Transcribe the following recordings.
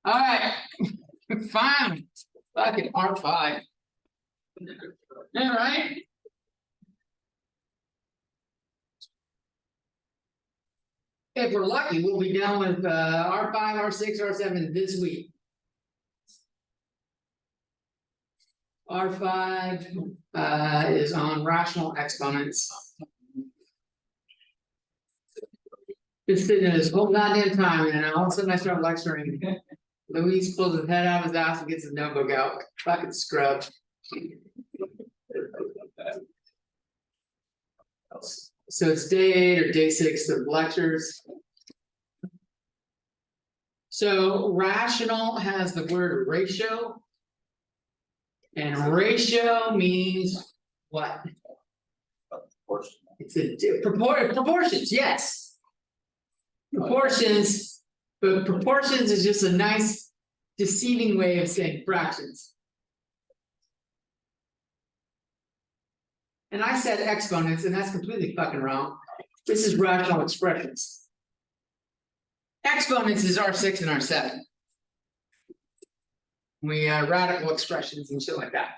All right, fine. Fucking R5. All right. If we're lucky, we'll be done with R5, R6, R7 this week. R5 is on rational exponents. Just sitting there this whole goddamn time, and then all of a sudden I start lecturing. Luis pulls his head out of his ass and gets his notebook out. Fucking scrub. So it's day 8 or day 6 of lectures. So rational has the word ratio. And ratio means what? It's a proportions, yes. Proportions, but proportions is just a nice deceiving way of saying fractions. And I said exponents, and that's completely fucking wrong. This is rational expressions. Exponents is R6 and R7. We radical expressions and shit like that.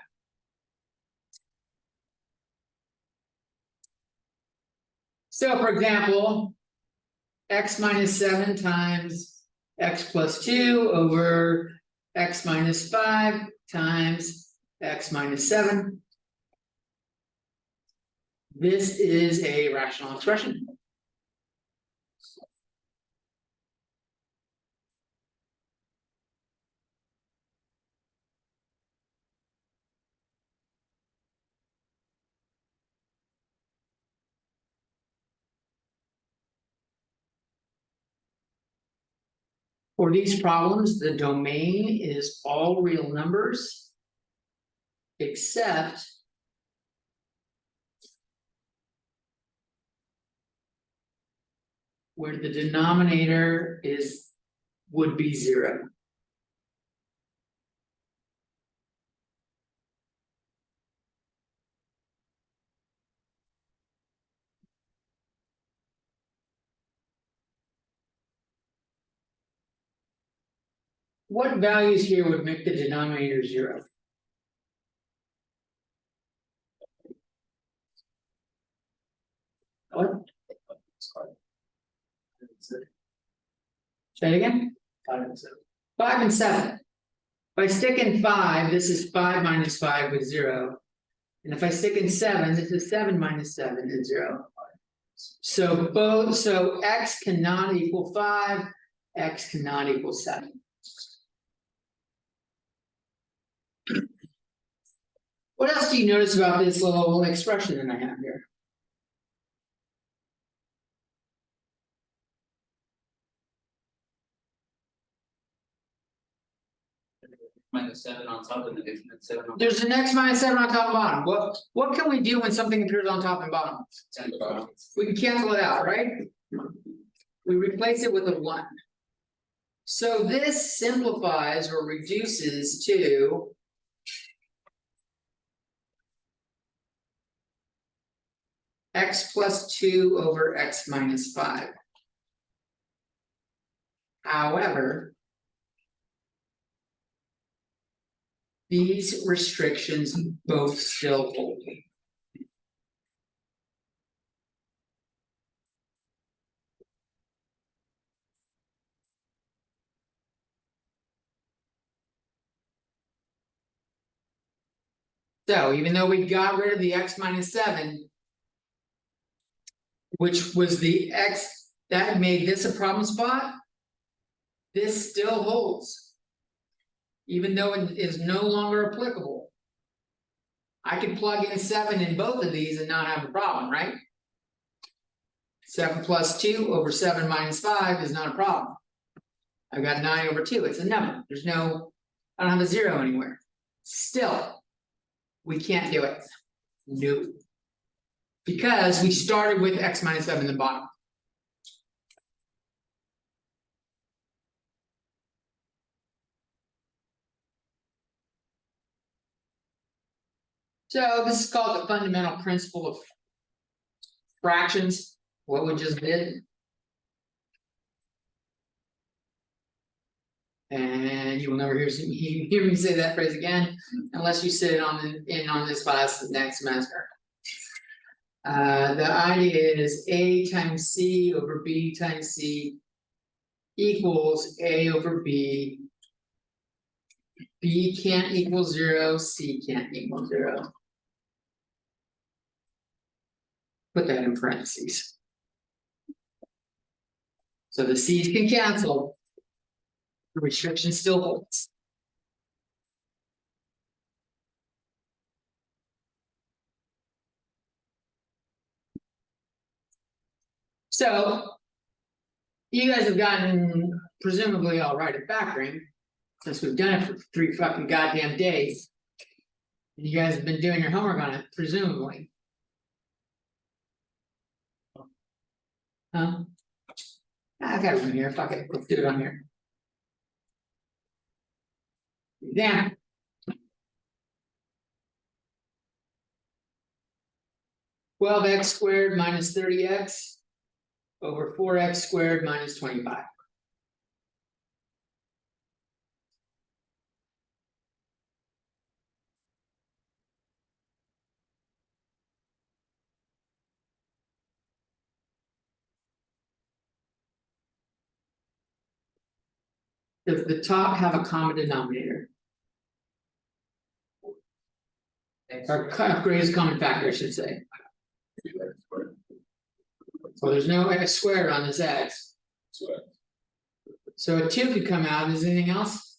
So, for example, x minus 7 times x plus 2 over x minus 5 times x minus 7. This is a rational expression. For these problems, the domain is all real numbers, except where the denominator would be 0. What values here would make the denominator 0? What? Say it again? 5 and 7. 5 and 7. If I stick in 5, this is 5 minus 5 with 0. And if I stick in 7, this is 7 minus 7 and 0. So x cannot equal 5, x cannot equal 7. What else do you notice about this little expression that I have here? Minus 7 on top and the 7 on There's an x minus 7 on top and bottom. What can we do when something appears on top and bottom? We can cancel it out, right? We replace it with a 1. So this simplifies or reduces to x plus 2 over x minus 5. However, these restrictions both still hold. So even though we got rid of the x minus 7, which was the x that made this a problem spot, this still holds. Even though it is no longer applicable. I can plug in 7 in both of these and not have a problem, right? 7 plus 2 over 7 minus 5 is not a problem. I've got 9 over 2, it's a number. I don't have a 0 anywhere. Still, we can't do it. No. Because we started with x minus 7 in the bottom. So this is called the fundamental principle of fractions, what we just did. And you will never hear me say that phrase again, unless you sit on this class next semester. The idea is A times C over B times C equals A over B. B can't equal 0, C can't equal 0. Put that in parentheses. So the C's can cancel. The restriction still holds. So you guys have gotten presumably all right at factoring, since we've done it for 3 fucking goddamn days. And you guys have been doing your homework on it, presumably. Huh? I got it in here, fuck it, let's do it on here. Yeah. (12x squared minus 30x over 4x squared minus 25. Does the top have a common denominator? Or greatest common factor, I should say. Well, there's no x squared on this x. So a 2 could come out. Is anything else?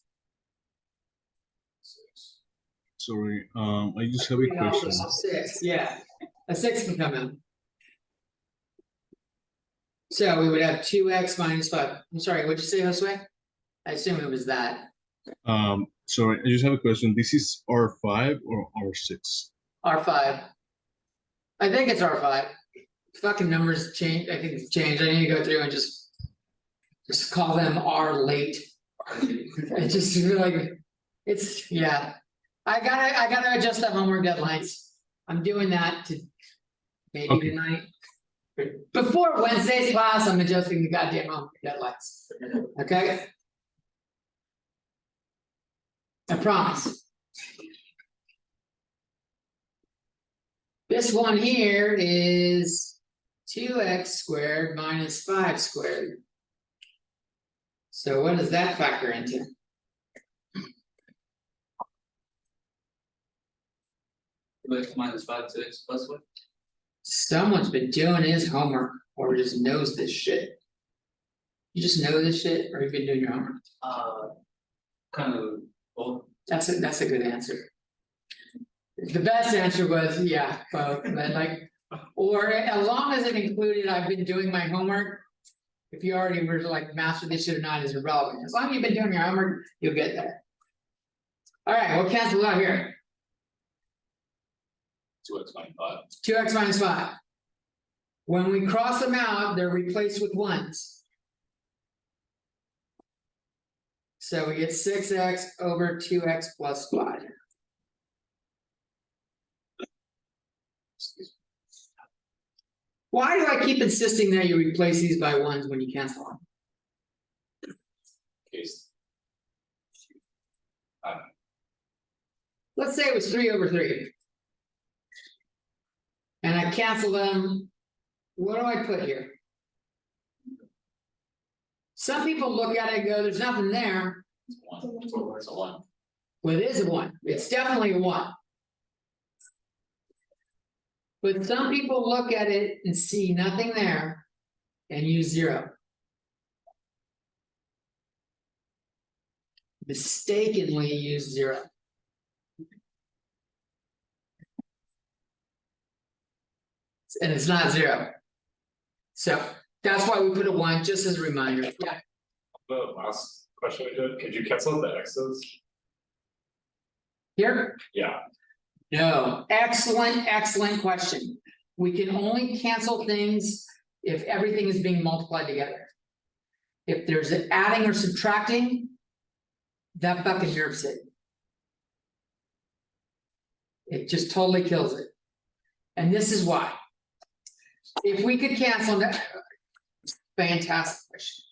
Sorry, I just have a question. 6, yeah. A 6 can come out. So we would have 2x minus 5. I'm sorry, what'd you say, Josue? I assume it was that. Sorry, I just have a question. This is R5 or R6? R5. I think it's R5. Fucking numbers change. I think it's changed. I need to go through and just call them R late. It just feel like it's, yeah. I gotta adjust the homework deadlines. I'm doing that to maybe Okay. tonight. Before Wednesday's class, I'm adjusting the goddamn homework deadlines. Okay? I promise. This one here is 2x squared minus 5 squared. So what does that factor into? X minus 5 to x plus what? Someone's been doing his homework or just knows this shit. You just know this shit, or you've been doing your homework? Kind of both. That's a good answer. The best answer was, yeah, both, but like, or as long as it included, I've been doing my homework. If you already were to like master this shit or not is irrelevant. As long as you've been doing your homework, you'll get there. All right, we'll cancel out here. 2x minus 5. 2x minus 5. When we cross them out, they're replaced with 1s. So we get 6x over 2x plus 5. Why do I keep insisting that you replace these by 1s when you cancel them? Case. Let's say it was 3 over 3. And I cancel them. What do I put here? Some people look at it and go, there's nothing there. It's 1. It's a 1. Well, it is a 1. It's definitely a 1. But some people look at it and see nothing there and use 0. Mistakenly use 0. And it's not 0. So that's why we put a 1, just as a reminder. Yeah. The last question we did, could you cancel the X's? Here? Yeah, No. Excellent question. We can only cancel things if everything is being multiplied together. If there's an adding or subtracting, that fucking nerfs it. It just totally kills it. And this is why. If we could cancel that, fantastic question.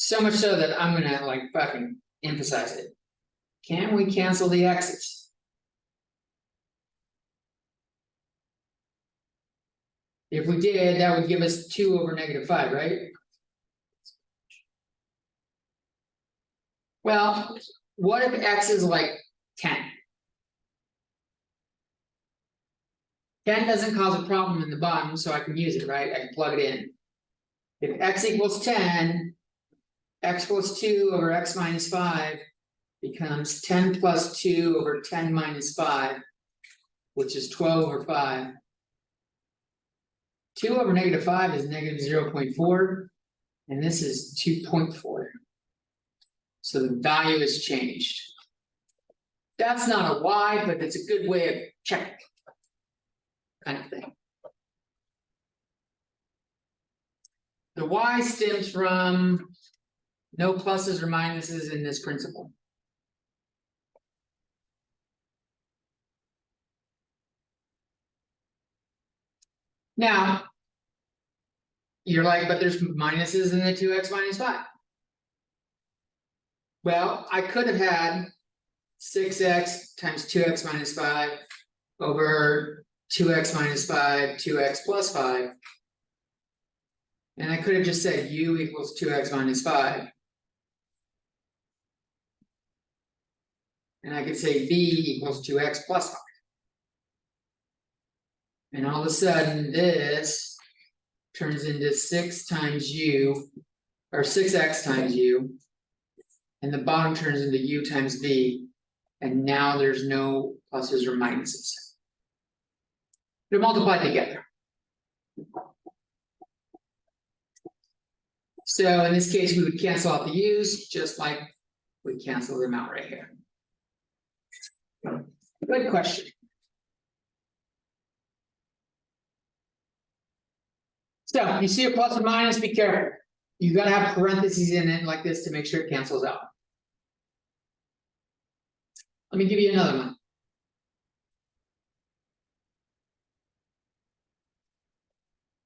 So much so that I'm gonna like fucking emphasize it. Can we cancel the x's? If we did, that would give us 2 over -5, right? Well, what if x is like 10? 10 doesn't cause a problem in the bottom, so I can use it, right? I can plug it in. If x equals 10, x plus 2 over x minus 5 becomes 10 plus 2 over 10 minus 5, which is 12 over 5. 2 over -5 is -0.4, and this is 2.4. So the value has changed. That's not a y, but it's a good way of checking. Kind of thing. The y stems from no pluses or minuses in this principle. Now, you're like, but there's minuses in the 2x minus 5. Well, I could have had 6x times 2x minus 5 over 2x minus 5, 2x plus 5. And I could have just said u equals 2x minus 5. And I could say v equals 2x plus 5. And all of a sudden, this turns into 6 times u, or 6x times u. And the bottom turns into u times v. And now there's no pluses or minuses. They're multiplied together. So in this case, we would cancel out the u's, just like we cancel them out right here. Good question. So you see a plus or minus, be careful. You gotta have parentheses in it like this to make sure it cancels out. Let me give you another one.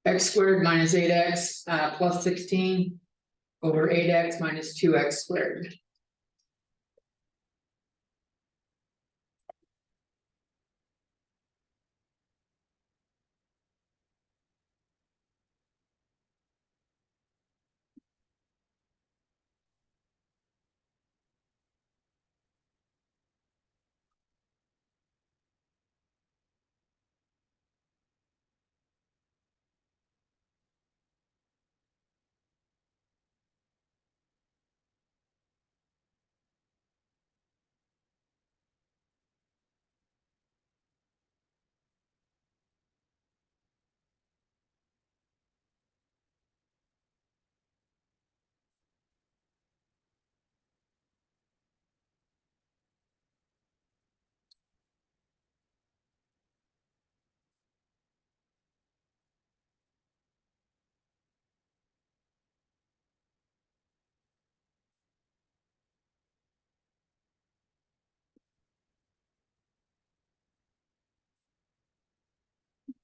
X squared minus 8x plus 16 over 8x minus 2x squared.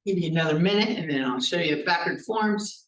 Give you another minute and then I'll show you the factored forms.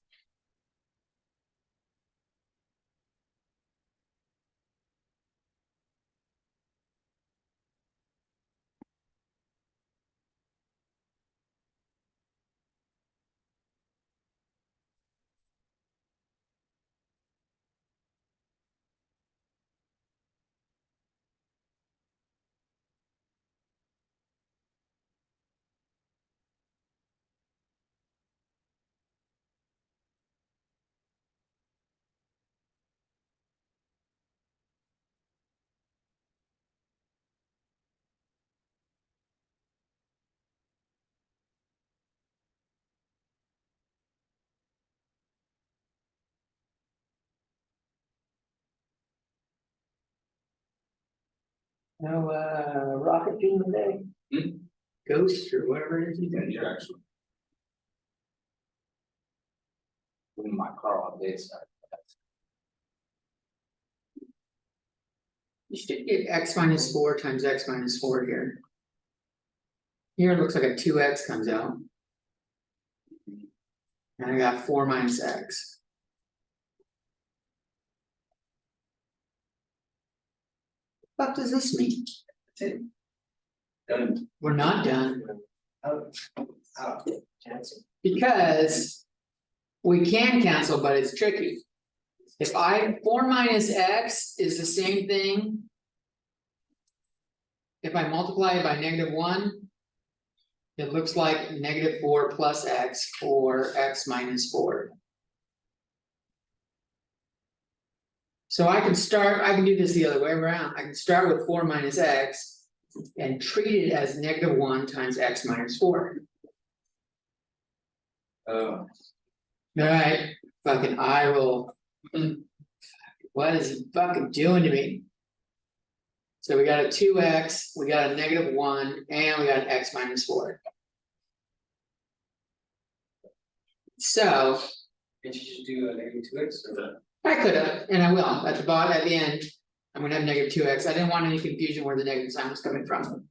No rocket fuel today? Ghost or whatever it is you got. You're actually. In my car all day, so. You should get x minus 4 times x minus 4 here. Here it looks like a 2x comes out. And I got 4 minus x. What does this mean? Done. We're not done, Oh, cancel. because we can cancel, but it's tricky. If 4 minus x is the same thing. If I multiply it by -1. It looks like -4 plus x or x minus 4. So I can do this the other way around, I can start with 4 minus x. And treat it as -1 times x minus 4. Oh, Alright, fucking eye roll. What is he fucking doing to me? So we got a 2x, we got a -1, and we got an x minus 4. So did you just do a -2x or that? I could have, and I will, at the bottom, at the end, I'm gonna have -2x, I didn't want any confusion where the negative sign was coming from.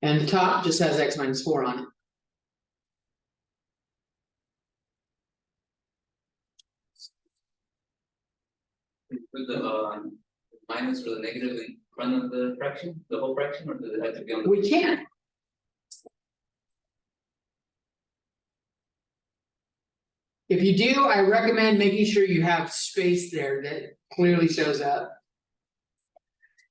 And the top just has x minus 4 on it. Put the minus or the negative in front of the fraction, the whole fraction, or does it have to be on the? We can. If you do, I recommend making sure you have space there that clearly shows up.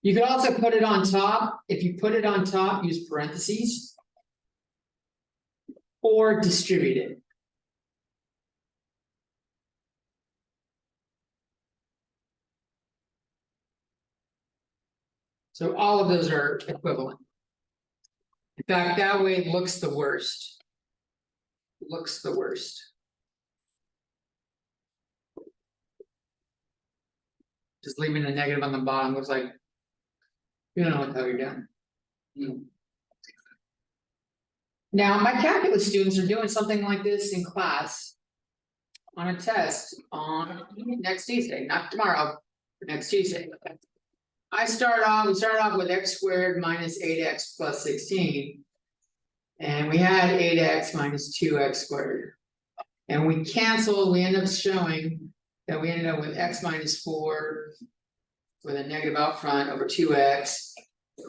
You could also put it on top, if you put it on top, use parentheses. Or distribute it. So all of those are equivalent. In fact, that way it looks the worst. Looks the worst. Just leaving a negative on the bottom looks like. You don't know what the hell you're doing. Now, my calculus students are doing something like this in class. On a test on next Tuesday, not tomorrow, but next Tuesday. We start off with x squared minus 8x plus 16. And we had 8x minus 2x squared. And we end up showing that we ended up with x minus 4 with a negative out front over 2x.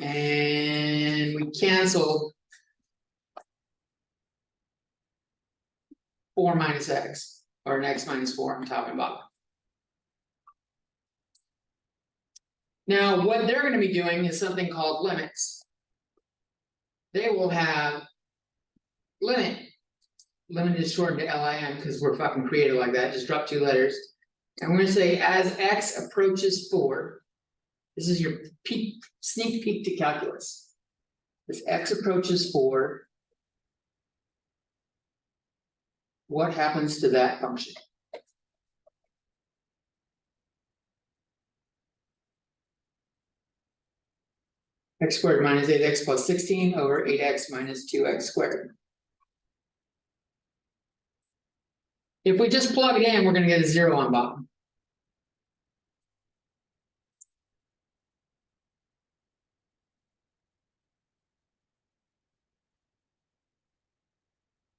And we canceled 4 minus x, or an x minus 4 on top and bottom. Now, what they're gonna be doing is something called limits. They will have limit. Limit is shortened to LIM because we're fucking creative like that, just drop 2 letters. And we're gonna say as x approaches 4, this is your sneak peek to calculus. As x approaches 4, what happens to that function? X squared minus 8x plus 16 over 8x minus 2x squared. If we just plug it in, we're gonna get a 0 on bottom.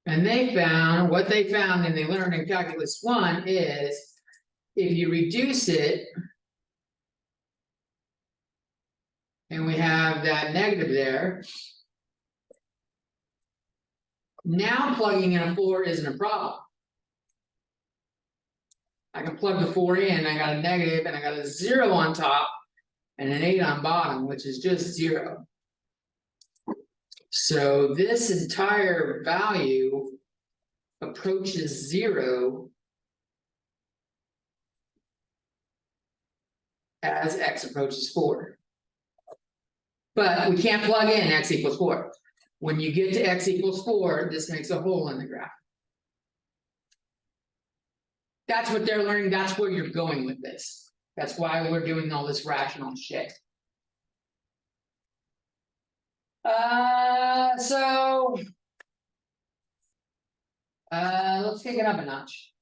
And what they found and they learned in calculus 1 is if you reduce it. And we have that negative there. Now plugging in a 4 isn't a problem. I can plug the 4 in, I got a negative and I got a 0 on top and an 8 on bottom, which is just 0. So this entire value approaches 0 as x approaches 4. But we can't plug in x equals 4. When you get to x equals 4, this makes a hole in the graph. That's what they're learning, that's where you're going with this. That's why we're doing all this rational shit. Let's take it up a notch.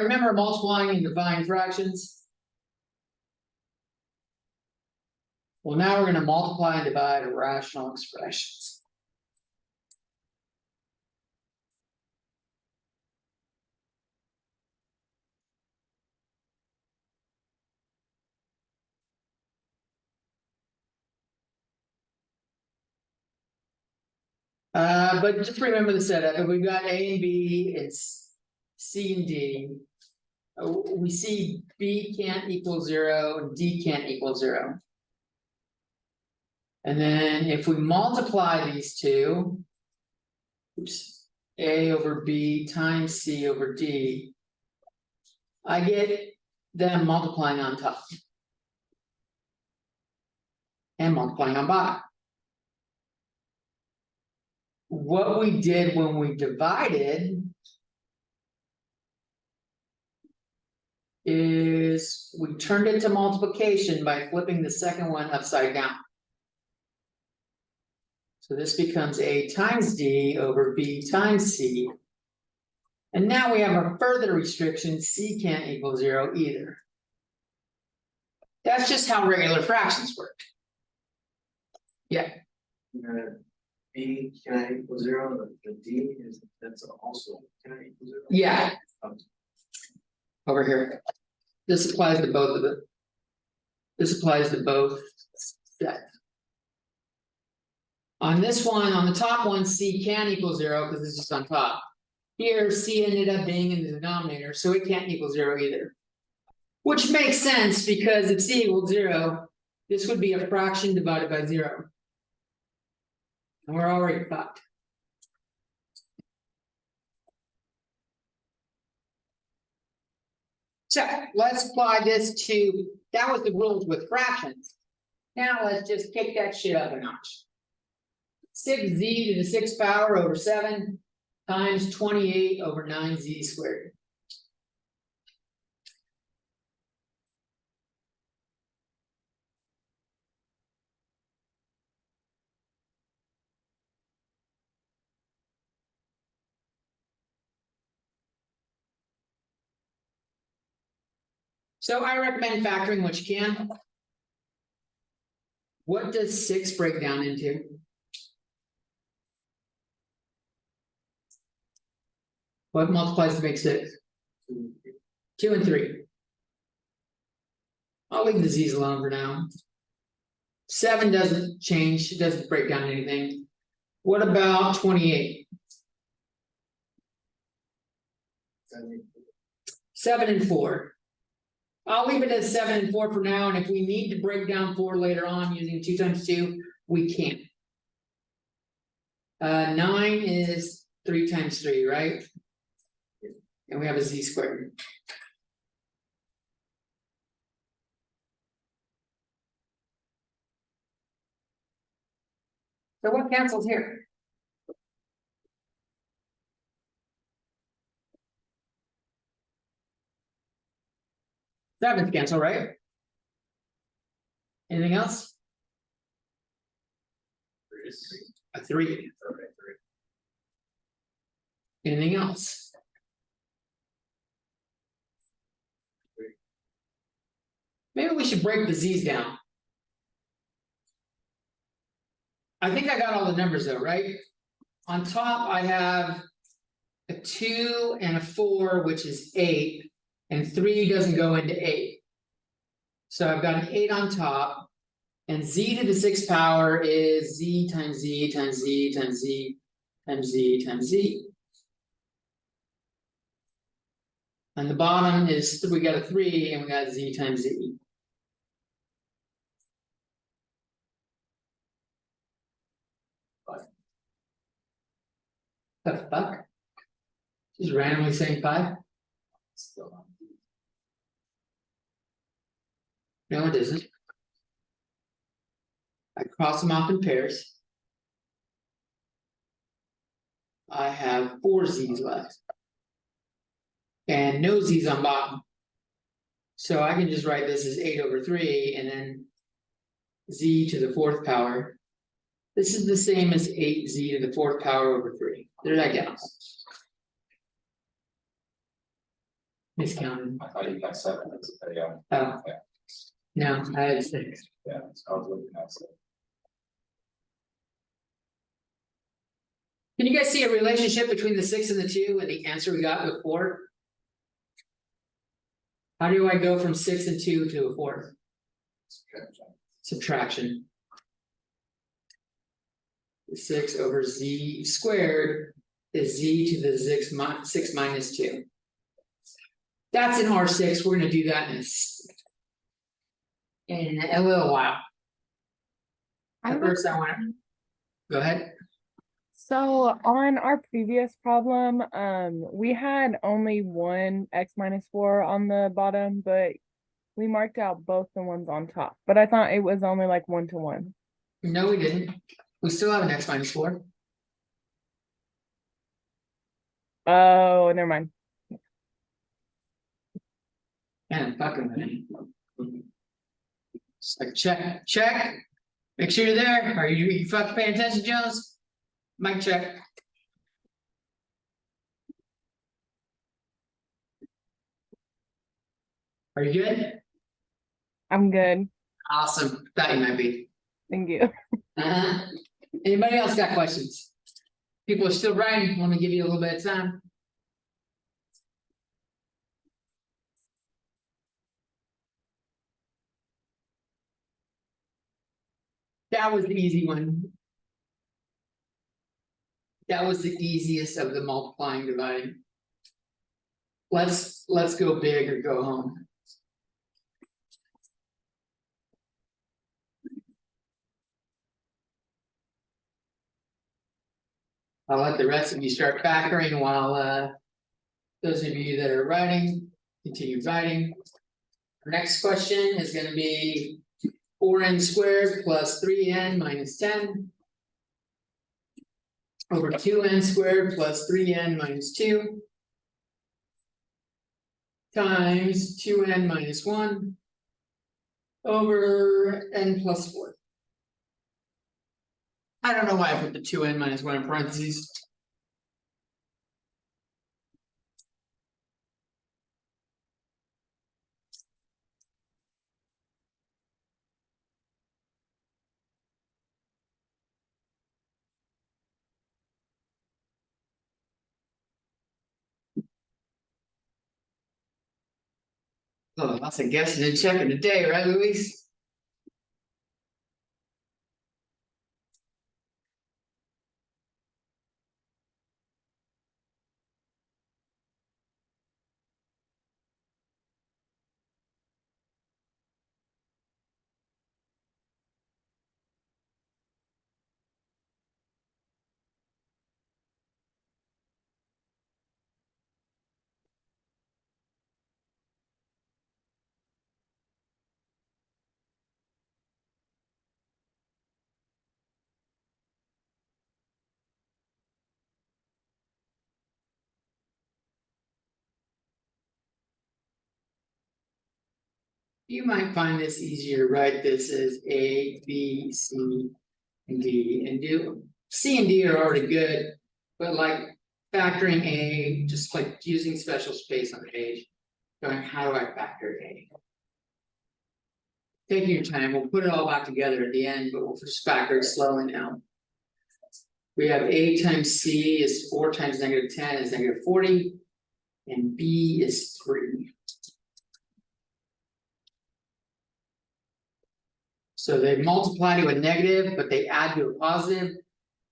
Remember multiplying and dividing fractions? Well, now we're gonna multiply and divide rational expressions. But just remember the setup, if we've got A and B, it's C and D. We see B can't equal 0, and D can't equal 0. And then if we multiply these two. Oops, A over B times C over D. I get them multiplying on top. And multiplying on bottom. What we did when we divided. Is we turned it to multiplication by flipping the second one upside down. So this becomes A times D over B times C. And now we have a further restriction, C can't equal 0 either. That's just how regular fractions work. B cannot equal 0, the D is, that's also cannot equal 0. Yeah. Over here. This applies to both of them. This applies to both sets. On this one, on the top one, C can equal 0 because it's just on top. Here, C ended up being in the denominator, so it can't equal 0 either. Which makes sense because if C equals 0, this would be a fraction divided by 0. And we're already fucked. So let's apply this to, that was the rules with fractions. Now let's just kick that shit up a notch. 6z to the 6th power over 7 times 28 over 9z squared. So I recommend factoring what you can. What does 6 break down into? What multiplies to make 6? 2 and 3. I'll leave the z's alone for now. 7 doesn't change, it doesn't break down anything. What about 28? 7 and 4. I'll leave it as 7 and 4 for now, and if we need to break down 4 later on using 2 times 2, we can. 9 is 3 times 3, right? And we have a z squared. So what cancels here? Sevens cancel, right? Anything else? A 3. Anything else? Maybe we should break the z's down. I think I got all the numbers though, right? On top, I have a 2 and a 4, which is 8, and 3 doesn't go into 8. So I've got an 8 on top, and z to the 6th power is z times z times z times z times z times z. And the bottom is, we got a 3 and we got z times z. The fuck? Just randomly saying 5? No, it isn't. I cross them off in pairs. I have 4 z's left. And no z's on bottom. So I can just write this as 8 over 3 and then z to the 4th power. This is the same as 8z to the 4th power over 3. There that goes. Miscounted. I thought you got 7, that's, yeah. Oh. No, I had 6. Yeah, so I was looking at it. Can you guys see a relationship between the 6 and the 2 and the answer we got with 4? How do I go from 6 and 2 to a 4? Subtraction. 6 over z squared is z to the 6 minus 2. That's in R6. We're gonna do that in a little while. I At have a first, I want to go ahead. So on our previous problem, we had only one x minus 4 on the bottom, but we marked out both the ones on top. But I thought it was only like 1 to 1. No, we didn't. We still have an x minus 4. Oh, never mind. And I'm fucking with it. Just like check. Make sure you're there. Are you fucking paying attention, Jones? Mic check. Are you good? I'm good. Awesome. Thought you might be. Thank you. Anybody else got questions? People are still writing. Let me give you a little bit of time. That was the easy one. That was the easiest of the multiplying dividing. Let's go big or go home. I'll let the rest of you start factoring while those of you that are writing, continue writing. Our next question is going to be 4n squared plus 3n minus 10 over 2n squared plus 3n minus 2 times 2n minus 1 over n plus 4. I don't know why I put the 2n minus 1 in parentheses. Oh, lots of guessing and checking today, right, Luis? You might find this easier to write this as A, B, C, and D, and do C and D are already good, but like factoring A, just like using special space on the page, going, how do I factor A? Take your time, we'll put it all back together at the end, but we'll just factor it slowly now. We have A times C is 4 times -10 is -40, and B is 3. So they multiply to a negative, but they add to a positive,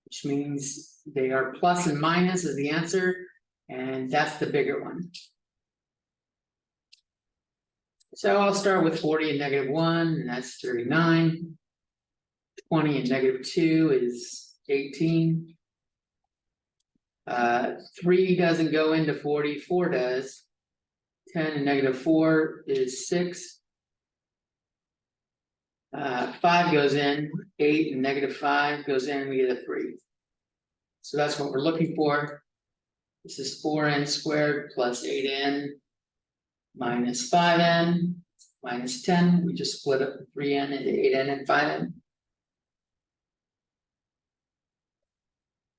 which means they are plus and minus is the answer, and that's the bigger one. So I'll start with 40 and -1, and that's 39. 20 and -2 is 18. 3 doesn't go into 40, 4 does. 10 and -4 is 6. 5 goes in, 8 and -5 goes in, we get a 3. So that's what we're looking for. This is 4n squared plus 8n minus 5n minus 10. We just split up the 3n into 8n and 5n.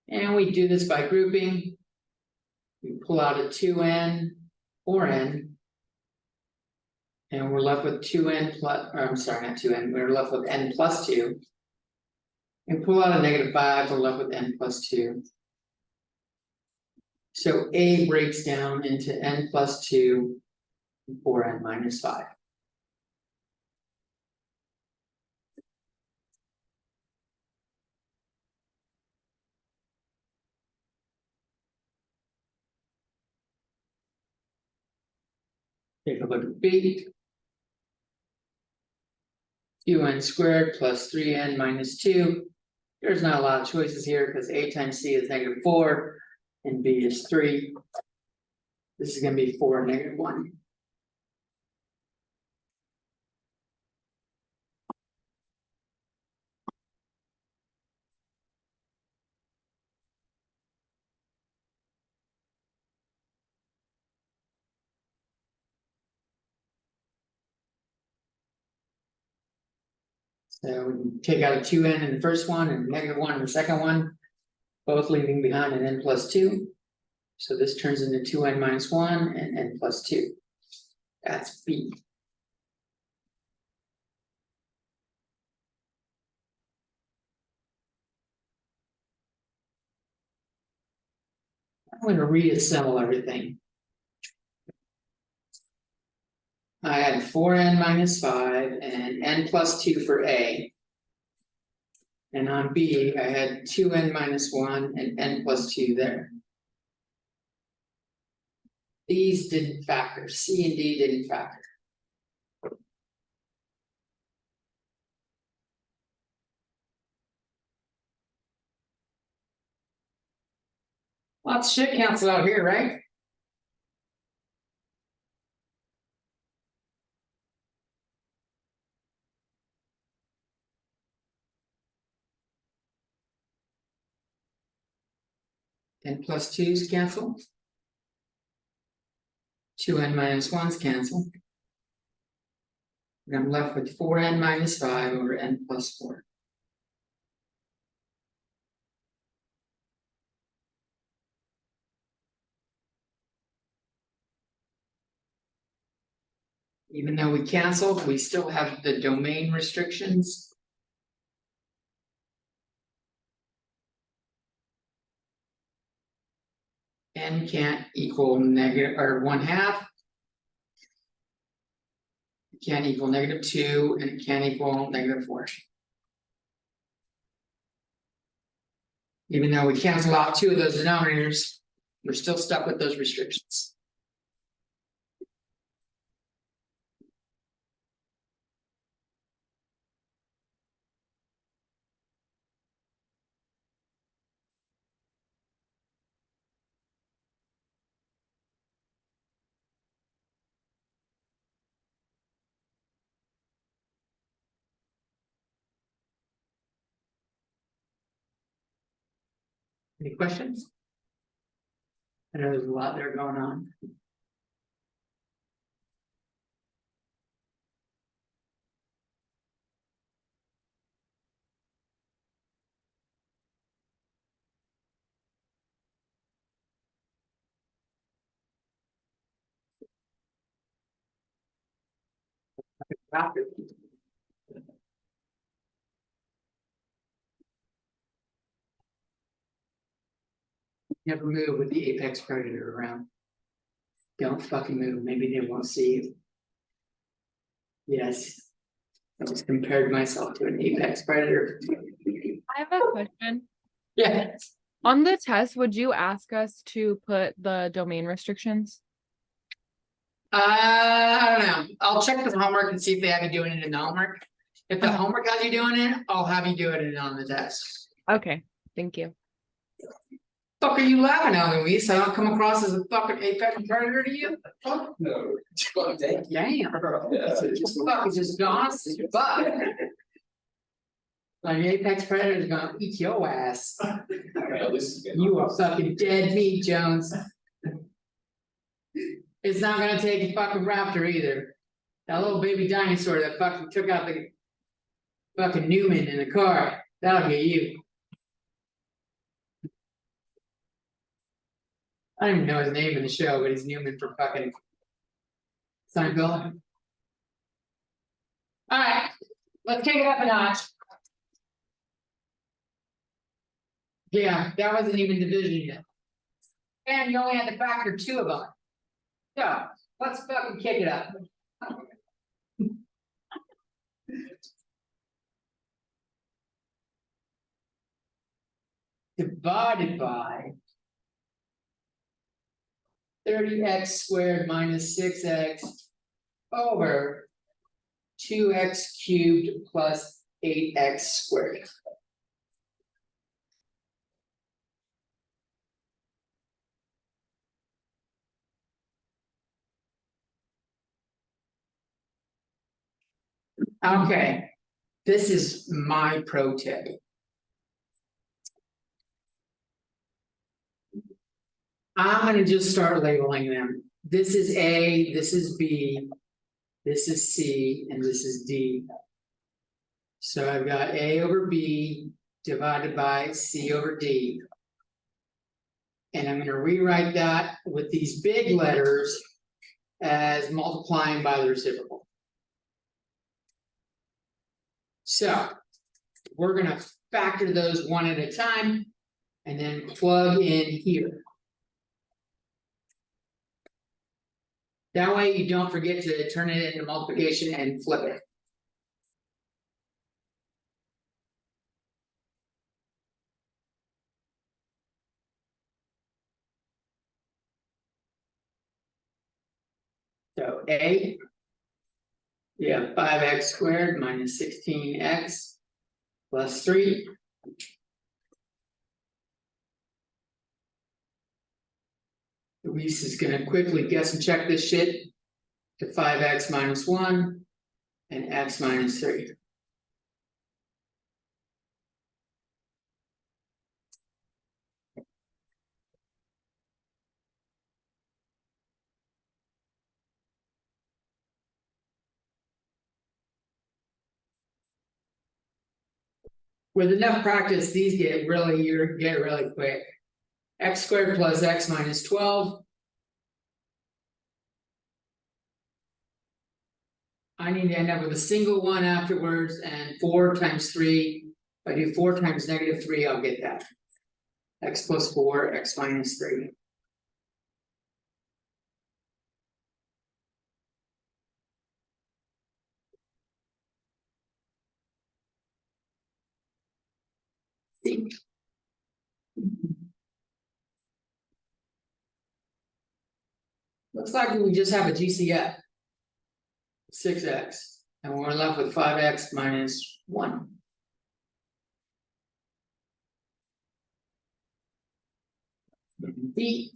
And we do this by grouping. We pull out a 2n, 4n, And we're left with two n plus, or I'm sorry, not two n, we're left with n plus two. And pull out a -5, we're left with n plus two. So A breaks down into n plus two, and 4n minus 5. Take a look at B. 2n squared plus 3n minus 2. There's not a lot of choices here because A times C is -4 and B is 3. This is going to be 4 -1. So we can take out a 2n in the first one and -1 in the second one, both leaving behind an n plus 2. So this turns into 2n minus 1 and n plus 2. That's B. I'm going to reassemble everything. I had 4n minus 5 and n plus 2 for A. And on B, I had 2n minus 1 and n plus 2 there. These didn't factor, C and D didn't factor. Lots of shit cancel out here, right? N plus 2's cancel. 2n minus 1's cancel. And I'm left with 4n minus 5 over n plus 4. Even though we canceled, we still have the domain restrictions. N can't equal negative or 1/2. It can't equal -2 and it can't equal -4. Even though we cancel out 2 of those denominators, we're still stuck with those restrictions. Any questions? I know there's a lot there going on. Never move with the apex predator around. Don't fucking move, maybe they won't see you. Yes. I just compared myself to an apex predator. I have a question. Yeah. On the test, would you ask us to put the domain restrictions? I don't know, I'll check the homework and see if they have you doing it in the homework. If the homework has you doing it, I'll have you do it on the test. Okay, thank you. Fuck are you laughing at, Luis? I don't come across as a fucking apex predator to you? Fuck, No. damn. Just fucking just gone, but. Like apex predator is gonna eat your ass. You are fucking dead meat, Jones. It's not gonna take a fucking raptor either. That little baby dinosaur that fucking took out the. Fucking Newman in the car, that'll get you. I don't even know his name in the show, but he's Newman from fucking. Seinfeld. Let's take it up a notch. Yeah, that wasn't even division yet. And you only had to factor 2 of them. So, let's fucking kick it up. Divided by 30x² minus 6x over 2x³ plus 8x². Okay, this is my pro tip. I'm gonna just start labeling them. This is A, this is B, this is C, and this is D. So I've got A over B divided by C over D. And I'm gonna rewrite that with these big letters as multiplying by the reciprocal. So we're gonna factor those one at a time and then plug in here. That way you don't forget to turn it into multiplication and flip it. So A, we have 5x² minus 16x plus 3. Luis is gonna quickly guess and check this shit to 5x minus 1 and x minus 3. With enough practice, these get really quick. X² plus x minus 12. I need to end up with a single one afterwards, and 4 times 3. If I do 4 times -3, I'll get that. X plus 4, x minus 3. See? Looks like we just have a GCF. 6x, and we're left with 5x minus 1. B.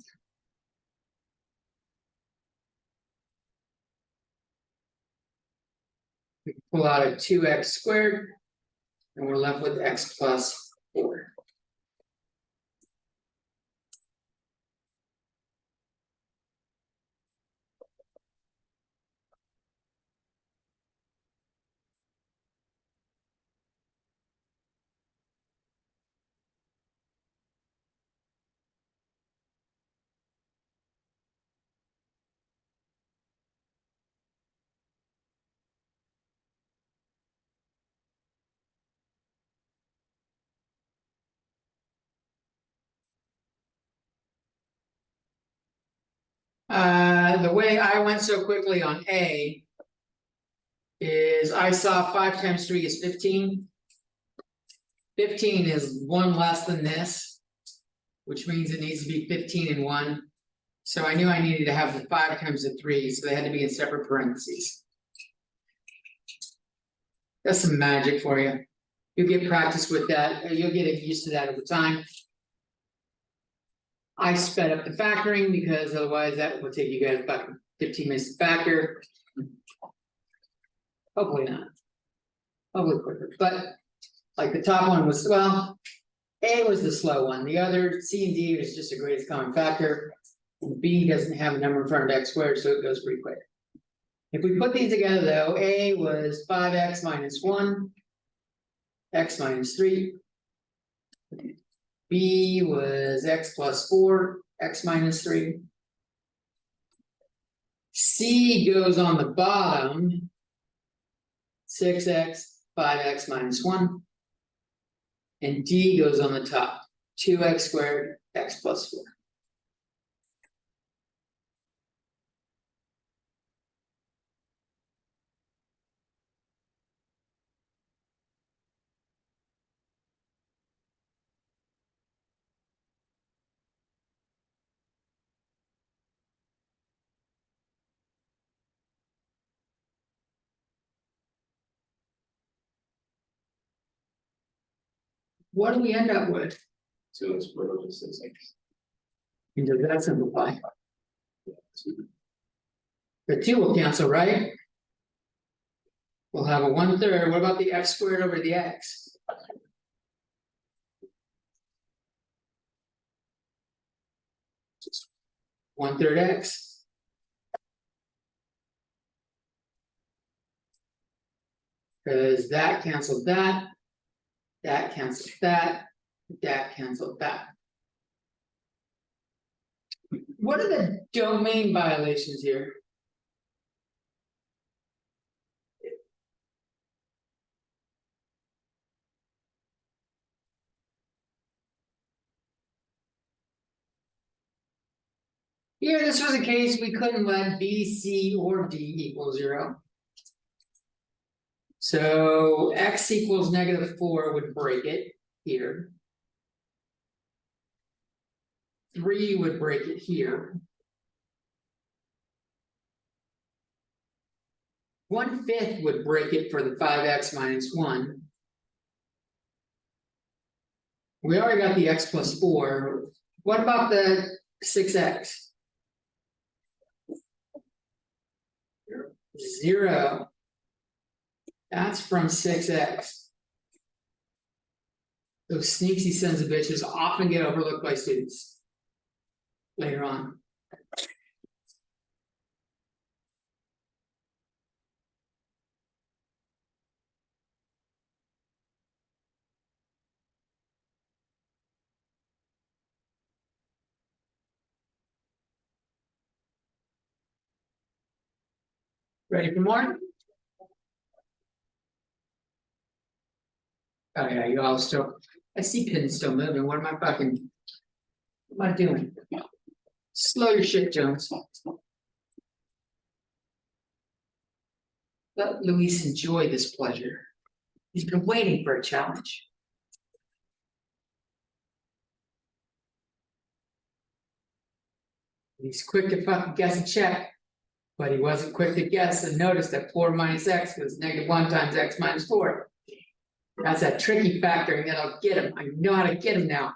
We pull out a 2x², and we're left with x plus 4. The way I went so quickly on A is I saw 5 times 3 is 15. 15 is 1 less than this, which means it needs to be 15 and 1. So I knew I needed to have the 5 times the 3, so they had to be in separate parentheses. That's some magic for you. You'll get practice with that, you'll get used to that over time. I sped up the factoring because otherwise that will take you guys about 15 minutes to factor. Hopefully not. Hopefully quicker, but like the top one was, well, A was the slow one, the other C and D was just the greatest common factor. And B doesn't have a number in front of x², so it goes pretty quick. If we put these together though, A was 5x minus 1, x minus 3. B was x plus 4, x minus 3. C goes on the bottom, 6x 5x minus 1. And d goes on the top, 2x squared, x plus 4. What do we end up with? 2x squared over 6x. And does that simplify? The 2 will cancel, right? We'll have a 1/3. What about the x squared over the x? Just 1/3 x. Because that canceled that. That canceled that. That canceled that. What are the domain violations here? Here, this was a case we couldn't let B, C, or D equal 0. So x equals -4 would break it here. 3 would break it here. 1/5 would break it for the 5x minus 1. We already got the x plus 4. What about the 6x? 0. That's from 6x. Those sneaky sons of bitches often get overlooked by students later on. Ready for more? Oh yeah, you all still, I see pins still moving. What am I doing? Slow your shit, Jones. Let Luis enjoy this pleasure. He's been waiting for a challenge. He's quick to fucking guess a check, but he wasn't quick to guess and notice that 4 minus x was -1 times x minus 4. That's a tricky factor, and that'll get him. I know how to get him now.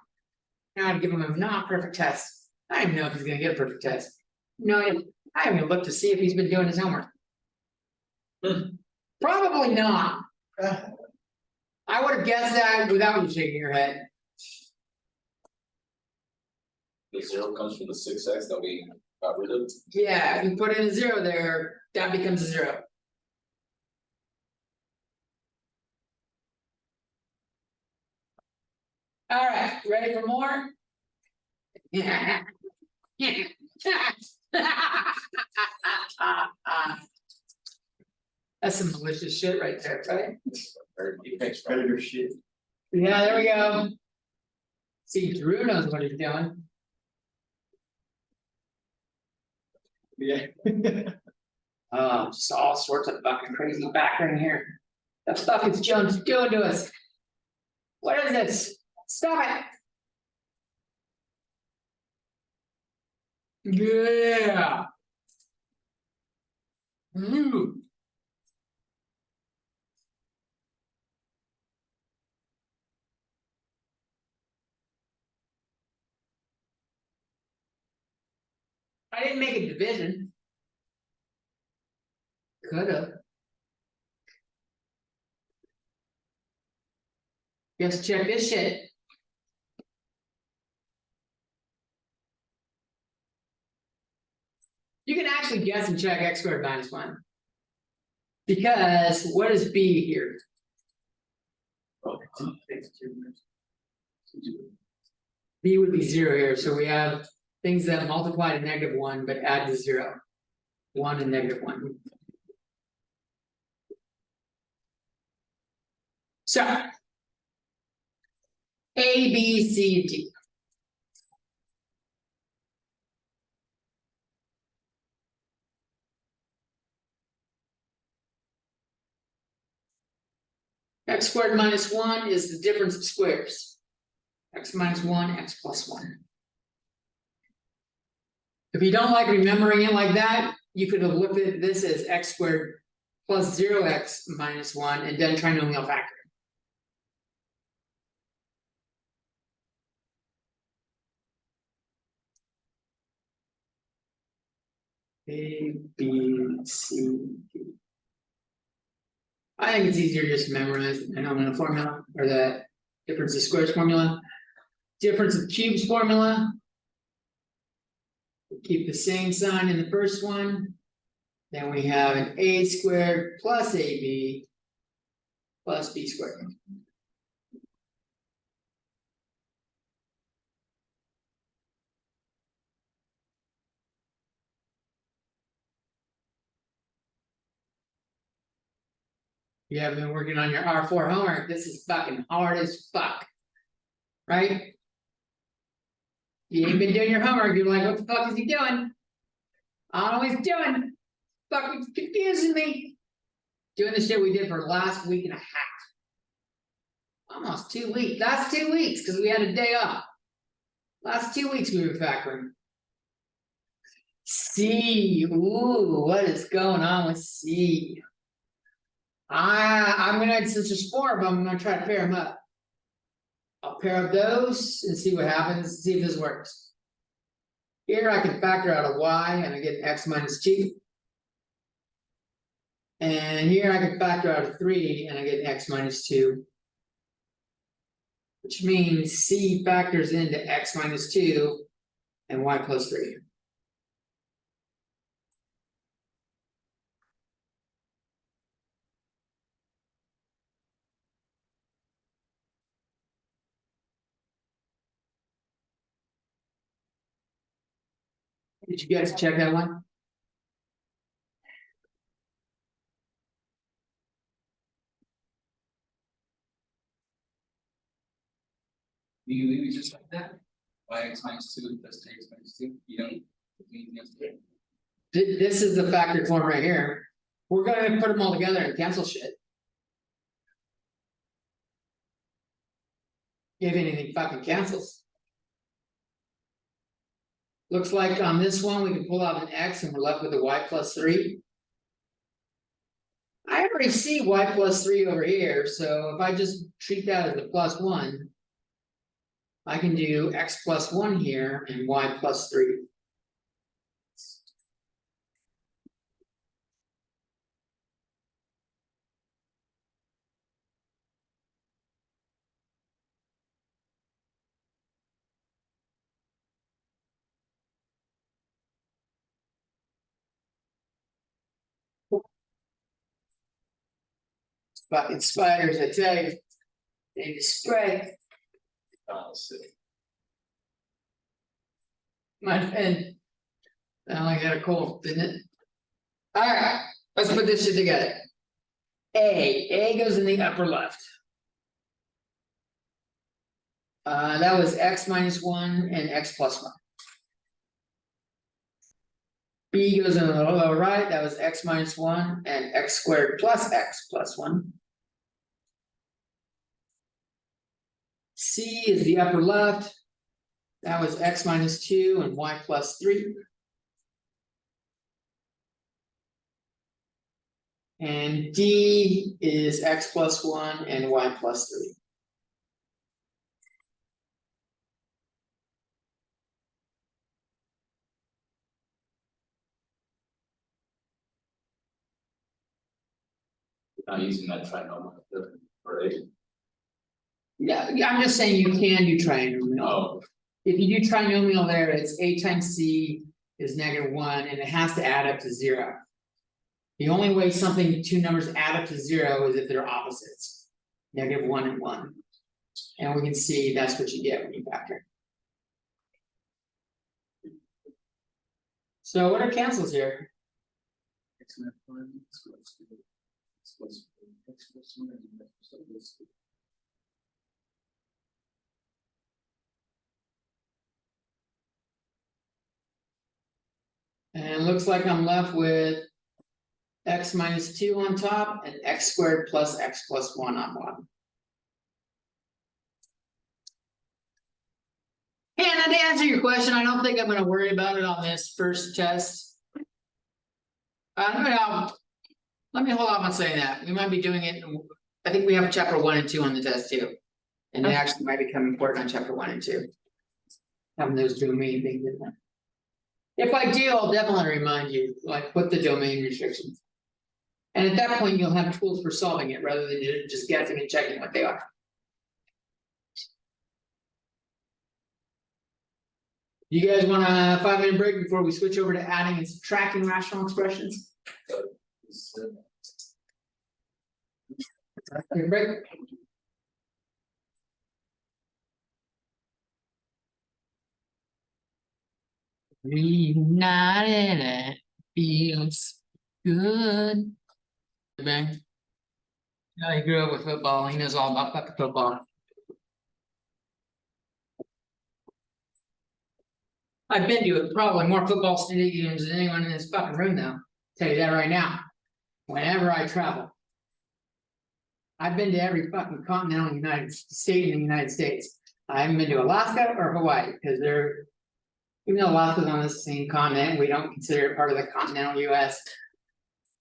I know how to give him a non-perfect test. I don't even know if he's gonna get a perfect test. No, I haven't even looked to see if he's been doing his homework. Probably not. I would have guessed that without you shaking your head. The 0 comes from the 6x that we got rid of. Yeah, if you put in a 0 there, that becomes a 0. All right, ready for more? Yeah. That's some malicious shit right there, right? Thanks, right? Predator shit. Yeah, there we go. See, Drew knows what he's doing. Yeah. Just all sorts of fucking crazy background here. The fuck is Jones doing to us? What is this? Stop it! Yeah. Ooh. I didn't make a division. Could've. Just check this shit. You can actually guess and check x squared minus 1. Because what is b here? B would be 0 here, so we have things that multiply to -1 but add to 0. 1 and -1. So. A, B, C, D. X squared minus 1 is the difference of squares. X minus 1, x plus 1. If you don't like remembering it like that, you could have looked at this as x squared plus 0x minus 1 and done trinomial factoring. A, B, C, D. I think it's easier just to memorize the binomial formula or the difference of squares formula. Difference of cubes formula. Keep the same sign in the first one. Then we have an a squared plus ab plus b squared. You have been working on your R4 homework. This is fucking hard as fuck. Right? You ain't been doing your homework. You're like, what the fuck is he doing? I don't know what he's doing. Fucking confusing me. Doing the shit we did for last week and a half. Almost 2 weeks. Last 2 weeks, because we had a day off. Last 2 weeks we were factoring. C. Ooh, what is going on with C? I'm gonna, since there's 4 of them, I'm gonna try to pair them up. I'll pair up those and see what happens, see if this works. Here I can factor out a y and I get x minus 2. And here I can factor out a 3 and I get x minus 2. Which means C factors into x minus 2 and y plus 3. Did you guys check that one? Do you leave it just like that? Y x minus 2 plus x minus 2, you don't do anything else to it? This is the factor form right here. We're gonna put them all together and cancel shit. If anything fucking cancels. Looks like on this one, we can pull out an x and we're left with a y plus 3. I already see y plus 3 over here, so if I just treat that as a plus 1. I can do x plus 1 here and y plus 3. Fucking spiders, I tell you. They just spray. My pen. I only got a cold, didn't it? Alright, let's put this shit together. A goes in the upper left. That was x minus 1 and x plus 1. B goes in the lower right, that was x minus 1 and x squared plus x plus 1. C is the upper left. That was x minus 2 and y plus 3. And D is x plus 1 and y plus 3. Not using that trinomial method, right? Yeah, I'm just saying you can do trinomial. Oh, If you do trinomial there, it's a times c is -1 and it has to add up to 0. The only way two numbers add up to 0 is if they're opposites. -1 and 1. And we can see that's what you get when you factor. So what are cancels here? X minus 1, x plus 2, x plus 4, x And looks like I'm left with x minus 2 on top and x squared plus x plus 1 on bottom. And to answer your question, I don't think I'm gonna worry about it on this first test. Let me hold off on saying that. We might be doing it. I think we have chapter 1 and 2 on the test too. And it actually might become important on chapter 1 and 2. Having those domain things in there. If I do, I'll definitely remind you, like, put the domain restrictions. And at that point, you'll have tools for solving it rather than just guessing and checking what they are. You guys want a 5-minute break before we switch over to adding and subtracting rational expressions? Break. Reunited, it feels good. Man. Yeah, he grew up with football. He knows all about fucking football. I've been to probably more football stadiums than anyone in this fucking room though. Tell you that right now. Whenever I travel. I've been to every fucking continental United State in the United States. I haven't been to Alaska or Hawaii because they're, even though Alaska's on the same continent, we don't consider it part of the continental US.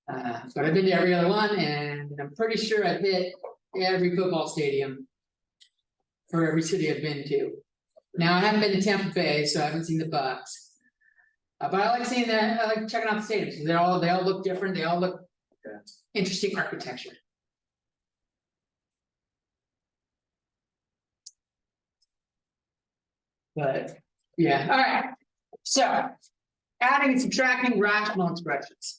But I've been to every other one and I'm pretty sure I've hit every football stadium for every city I've been to. Now I haven't been to Tampa Bay, so I haven't seen the Bucks. But I like seeing that, I like checking out the stadiums, because they all look different, they all look interesting architecture. But, yeah, all right. So, adding and subtracting rational expressions.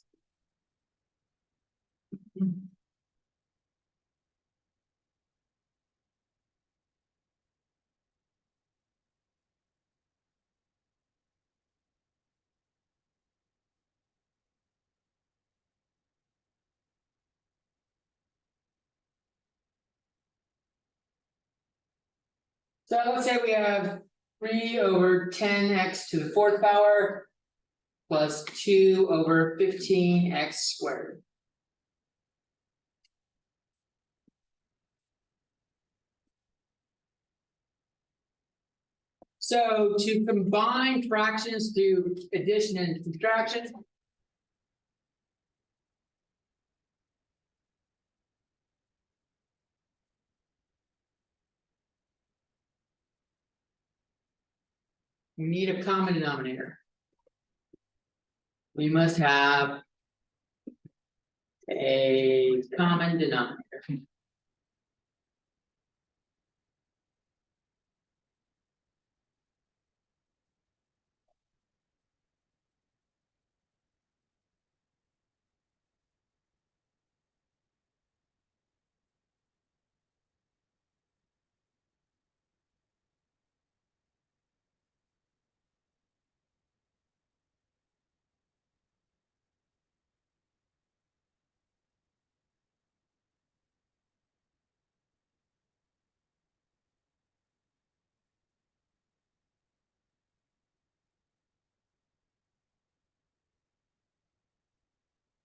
So let's say we have 3 over 10x to the 4th power plus 2 over 15x squared. So to combine fractions through addition and subtraction. We need a common denominator. We must have a common denominator.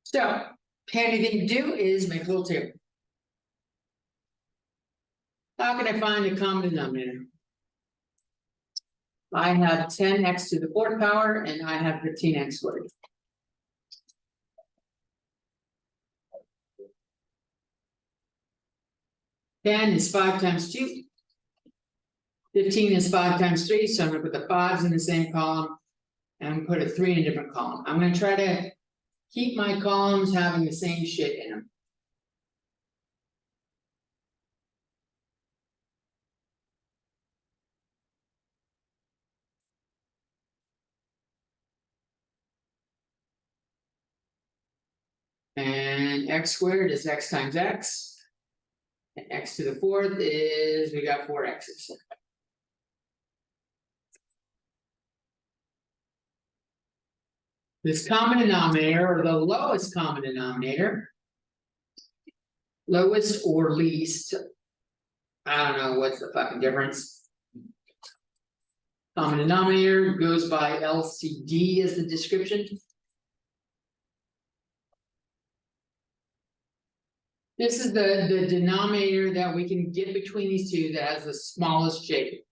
So, handy thing to do is make a little table. How can I find the common denominator? I have 10x to the 4th power and I have 15x squared. Ten is 5 times 2. 15 is 5 times 3, so I'm gonna put the 5s in the same column. And I'm gonna put a 3 in a different column. I'm gonna try to keep my columns having the same shit in them. And x squared is x times x. And x to the 4th is, we got 4 x's. This common denominator, or the lowest common denominator, lowest or least. I don't know what's the fucking difference. Common denominator goes by LCD as the description. This is the denominator that we can get between these two that has the smallest shape.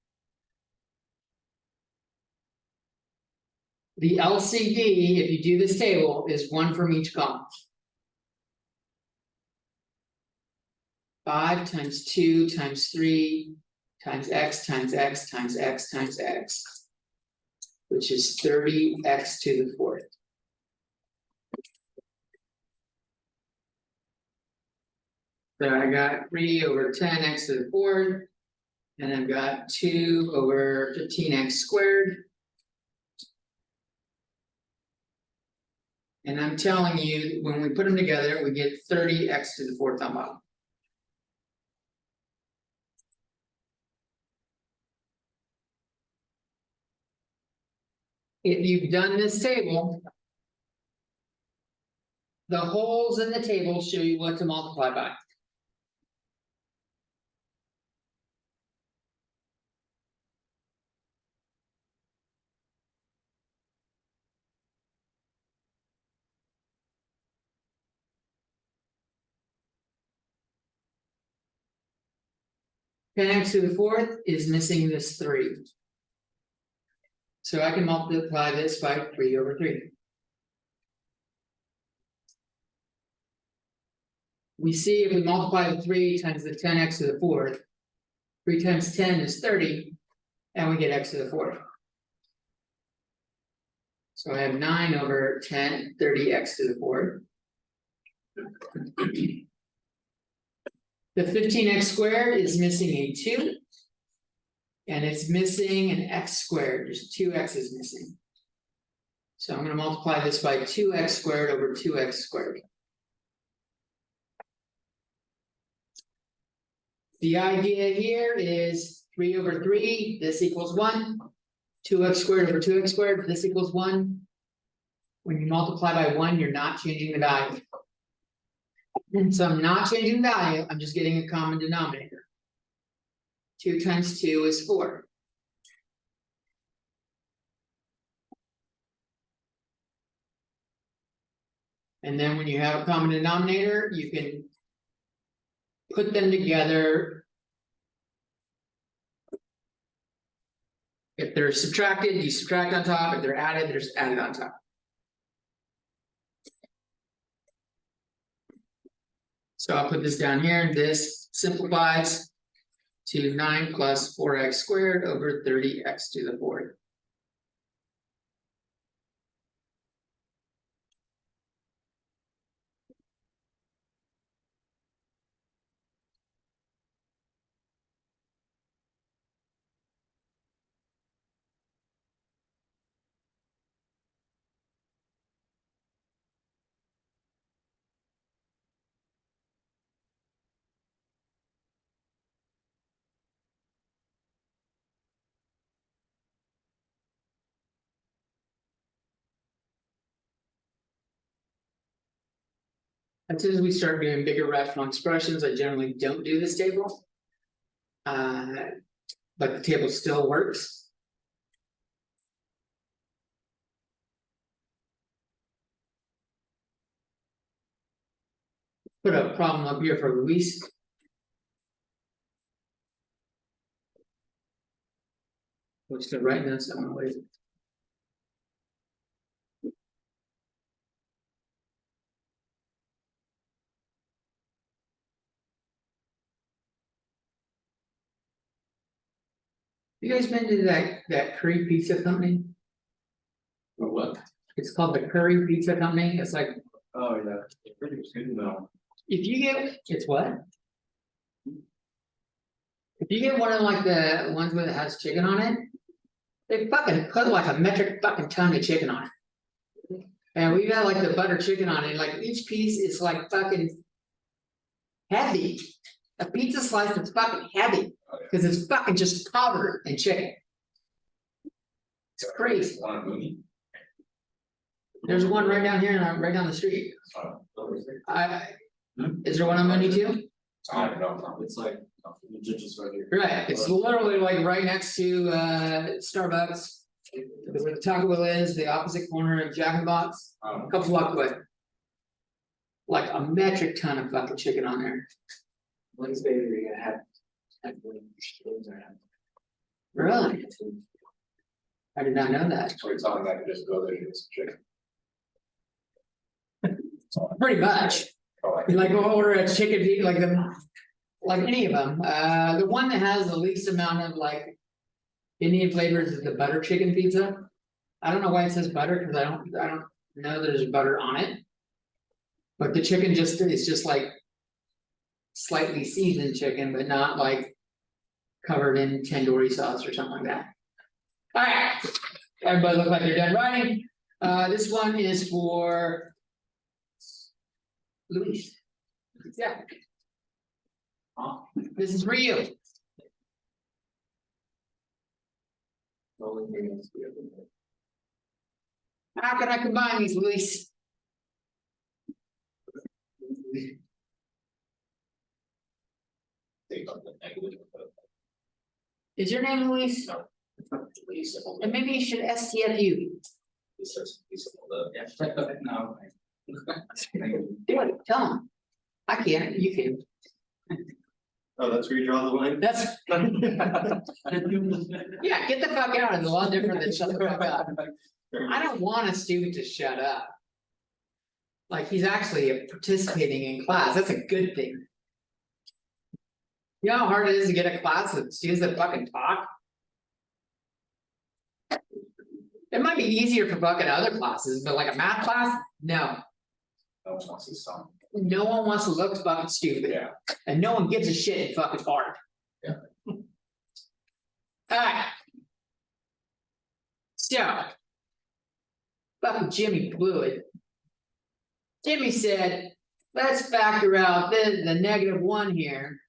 The LCD, if you do this table, is one from each column. 5 times 2 times 3 times x times x times x times x, which is 30x to the fourth. So I got 3 over 10x to the fourth, and I've got 2 over 15x squared. And I'm telling you, when we put them together, we get 30x to the fourth on bottom. If you've done this table, the holes in the table show you what to multiply by. Ten x to the fourth is missing this 3. So I can multiply this by 3 over 3. We see if we multiply the 3 times the 10x to the fourth, 3 times 10 is 30, and we get x to the fourth. So I have 9 over 10, 30x to the fourth. The 15x squared is missing a 2. And it's missing an x squared, there's 2 x's missing. So I'm gonna multiply this by 2x squared over 2x squared. The idea here is 3 over 3, this equals 1. 2x squared over 2x squared, this equals 1. When you multiply by 1, you're not changing the value. And so I'm not changing the value, I'm just getting a common denominator. 2 times 2 is 4. And then when you have a common denominator, you can put them together. If they're subtracted, you subtract on top. If they're added, they're added on top. So I'll put this down here. This simplifies to 9 plus 4x squared over 30x to the fourth. As soon as we start doing bigger rational expressions, I generally don't do this table. But the table still works. Put a problem up here for Luis. We're still writing this down. Wait. You guys been to that Curry Pizza Company? Or what? It's called the Curry Pizza Company. It's like, Oh, yeah, it's pretty good now. if you get, it's what? If you get one of like the ones where it has chicken on it, they fucking put like a metric fucking ton of chicken on it. And we got like the butter chicken on it, like each piece is like fucking heavy. A pizza slice that's fucking heavy, cause it's fucking just covered in chicken. It's crazy. Want a movie? There's one right down here, right down the street. Over there. Is there one on Monday too? I don't know. It's like, just right here. Right, it's literally like right next to Starbucks. Where the Taco Bell is, the opposite corner of Jack in the Box, a couple blocks away. Like a metric ton of fucking chicken on there. Wednesday, you're gonna have. Those are. Really? I did not know that. So you're telling me I can just go there and get some chicken? Pretty much. Oh, Like we'll order a chicken, like any of them. The one that has the least amount of like Indian flavors is the butter chicken pizza. I don't know why it says butter, because I don't know that there's butter on it. But the chicken it's just like slightly seasoned chicken, but not like covered in tandoori sauce or something like that. All right, everybody look like they're done writing. This one is for Luis. Yeah. This is for you. The only thing that's good. How can I combine these, Luis? Take out the negative. Is your name Luis? No. Please, And maybe you should STFU. No. Do it, tell him. I can't, you can. Oh, that's where you draw the line? That's. Yeah, get the fuck out. It's a lot different than shut the fuck up. I don't want a student to shut up. Like he's actually participating in class. That's a good thing. You know how hard it is to get a class with students that fucking talk? It might be easier for fucking other classes, but like a math class, no. No one wants to song. No one wants to look fucking stupid. Yeah. And no one gives a shit in fucking art. Yeah. Alright. So. Fucking Jimmy blew it. Jimmy said, let's factor out the -1 here.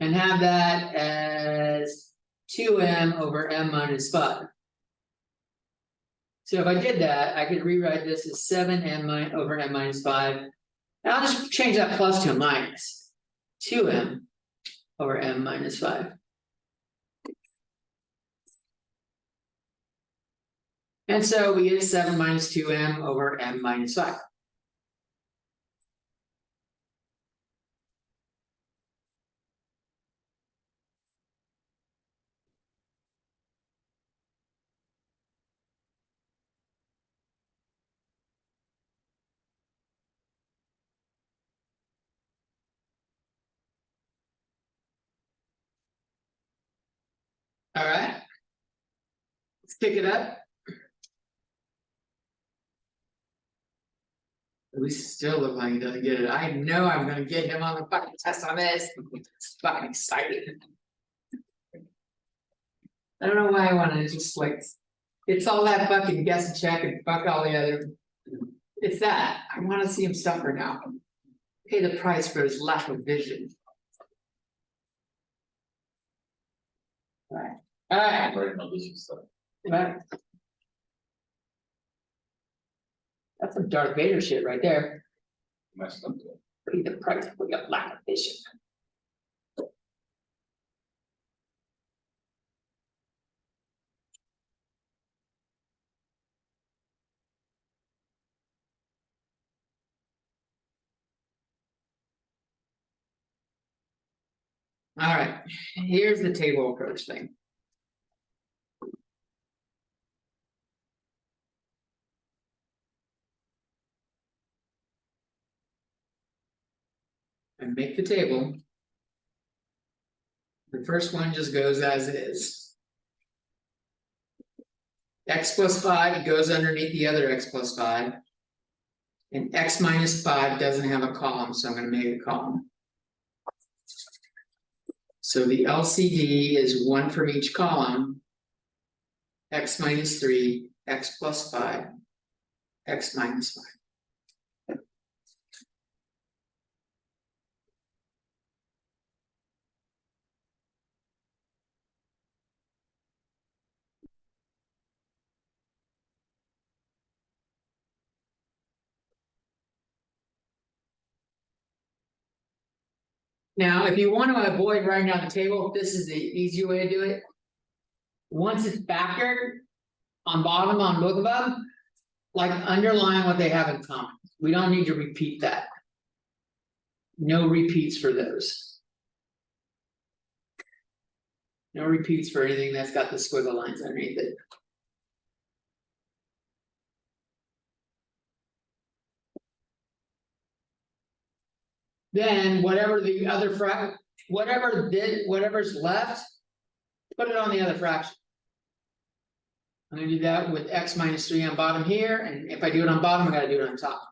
And have that as 2m over m minus 5. So if I did that, I could rewrite this as 7m over m minus 5. And I'll just change that plus to a minus. 2m over m minus 5. And so we get 7 minus 2m over m minus 5. All right. Let's pick it up. We still look like he doesn't get it. I know I'm gonna get him on the fucking test on this. It's fucking exciting. I don't know why I wanna just like, it's all that fucking guess and check and fuck all the other. It's that, I wanna see him suffer now. Pay the price for his lack of vision. Alright, alright, Right, no, this is stuff. right. That's some Darth Vader shit right there. Messed up. There. Pay the price for your lack of vision. Alright, here's the table approach thing. And make the table. The first one just goes as is. X plus 5 goes underneath the other x plus 5. And x minus 5 doesn't have a column, so I'm gonna make a column. So the LCD is 1 from each column. X minus 3, x plus 5, x minus 5. Now, if you want to avoid writing down the table, this is the easier way to do it. Once it's factored on bottom on both of them, like underline what they have in common. We don't need to repeat that. No repeats for those. No repeats for anything that's got the squiggle lines underneath it. Then whatever the other whatever's left, put it on the other fraction. I'm gonna do that with x minus 3 on bottom here, and if I do it on bottom, I gotta do it on top.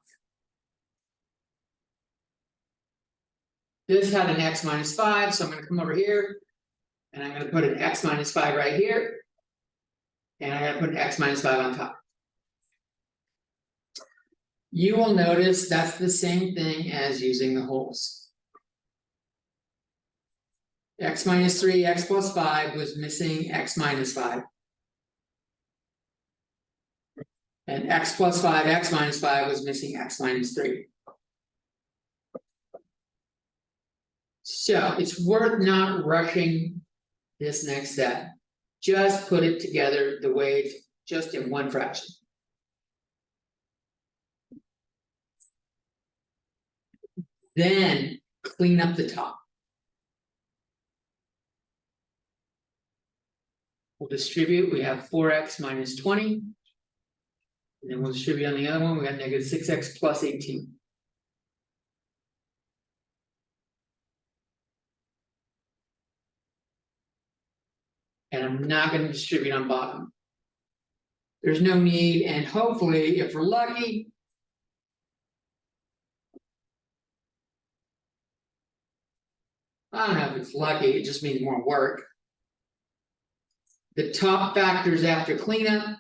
This had an x minus 5, so I'm gonna come over here, and I'm gonna put an x minus 5 right here. And I gotta put an x minus 5 on top. You will notice that's the same thing as using the holes. X minus 3, x plus 5 was missing x minus 5. And x plus 5, x minus 5 was missing x minus 3. So it's worth not rushing this next step. Just put it together the way it's just in one fraction. Then clean up the top. We'll distribute, we have 4x minus 20. And then we'll distribute on the other one, we got negative 6x plus 18. And I'm not going to distribute on bottom. There's no need, and hopefully, if we're lucky, I don't know if it's lucky, it just means more work. The top factors after cleanup.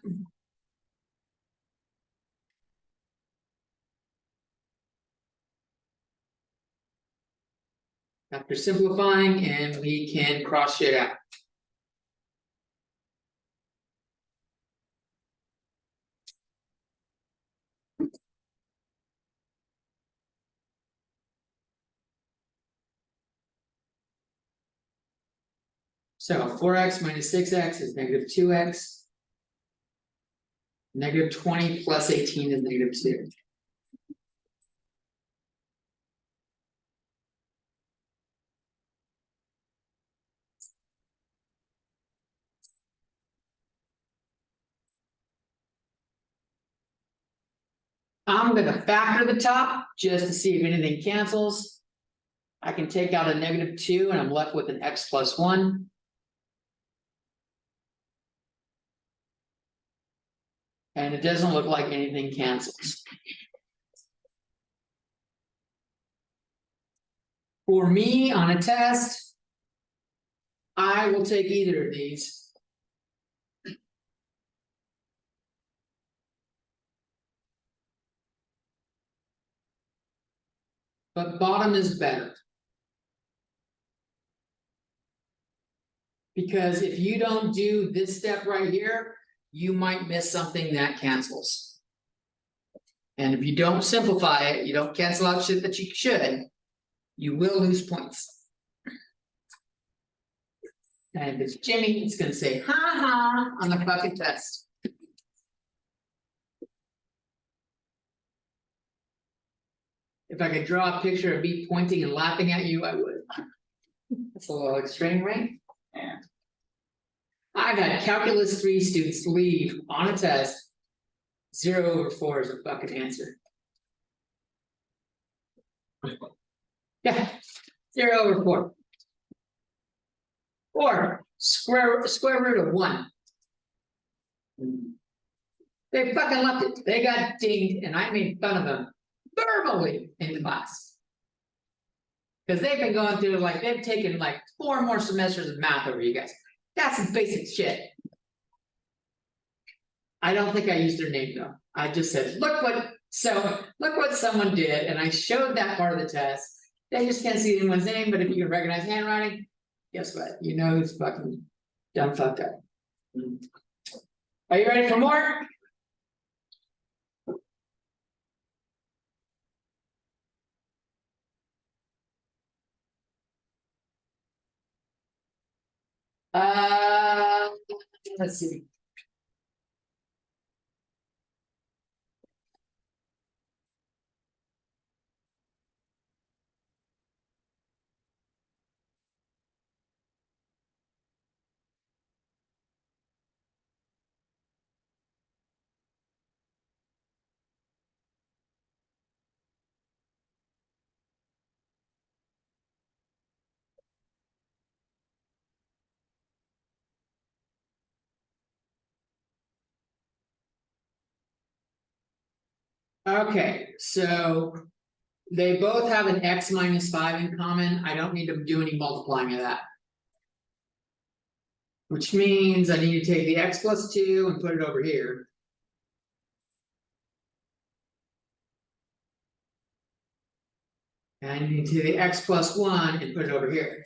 After simplifying, and we can cross shit out. So 4x minus 6x is negative 2x. Negative 20 plus 18 is negative 2. I'm going to factor the top just to see if anything cancels. I can take out a negative 2 and I'm left with an x plus 1. And it doesn't look like anything cancels. For me, on a test, I will take either of these. But bottom is better. Because if you don't do this step right here, you might miss something that cancels. And if you don't simplify it, you don't cancel out shit that you should, you will lose points. And if it's Jimmy, it's gonna say, ha ha, on the fucking test. If I could draw a picture of me pointing and laughing at you, I would. That's a little extreme, right? Yeah. I've had calculus 3 students leave on a test. 0/4 is a fucking answer. Yeah, 0/4. Or square root of 1. They fucking left it. They got dinged, and I made fun of them verbally in class. Because they've been going through, like, they've taken like 4 more semesters of math over you guys. That's some basic shit. I don't think I used their name though. I just said, look what someone did, and I showed that part of the test. They just can't see anyone's name, but if you can recognize handwriting, guess what? You know who's fucking done fucked up. Are you ready for more? Let's see. Okay, so. They both have an x minus 5 in common, I don't need to do any multiplying of that. Which means I need to take the x plus 2 and put it over here. And I need to take the x plus 1 and put it over here.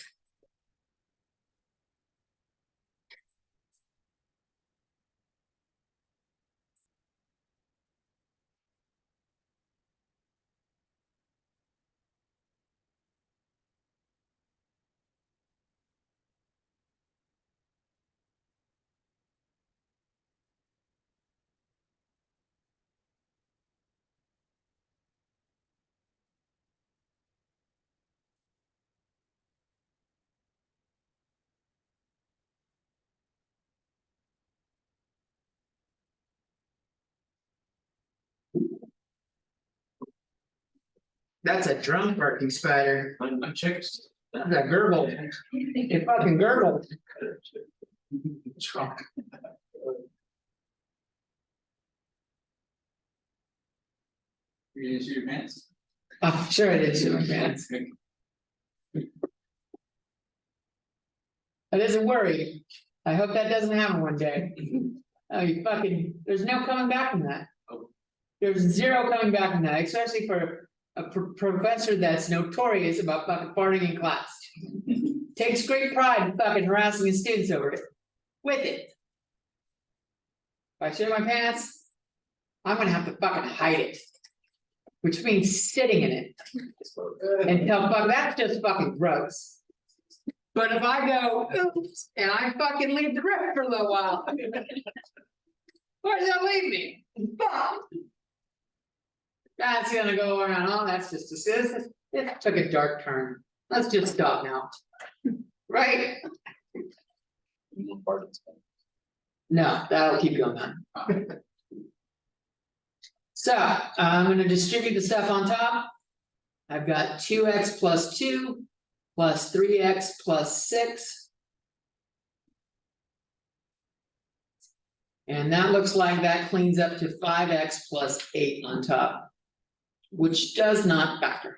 That's a drum barking spider. I'm checking. That's a gurgle. It fucking gurgled. You didn't shoot your pants? I'm sure I did shit my pants. That doesn't worry. I hope that doesn't happen one day. Oh, you fucking, there's no coming back from that. There's zero coming back from that, especially for a professor that's notorious about fucking farting in class. Takes great pride in fucking harassing his students over it. With it. If I shit my pants, I'm gonna have to fucking hide it. Which means sitting in it. And tell fuck, that's just fucking gross. But if I go, oops, and I fucking leave the room for a little while. Where does that leave me? Fuck. That's gonna go around, oh, that's just, it took a dark turn. Let's just stop now. Right? No, that'll keep going on. So, I'm gonna distribute the stuff on top. I've got 2x plus 2 plus 3x plus 6. And that looks like that cleans up to 5x plus 8 on top, which does not factor.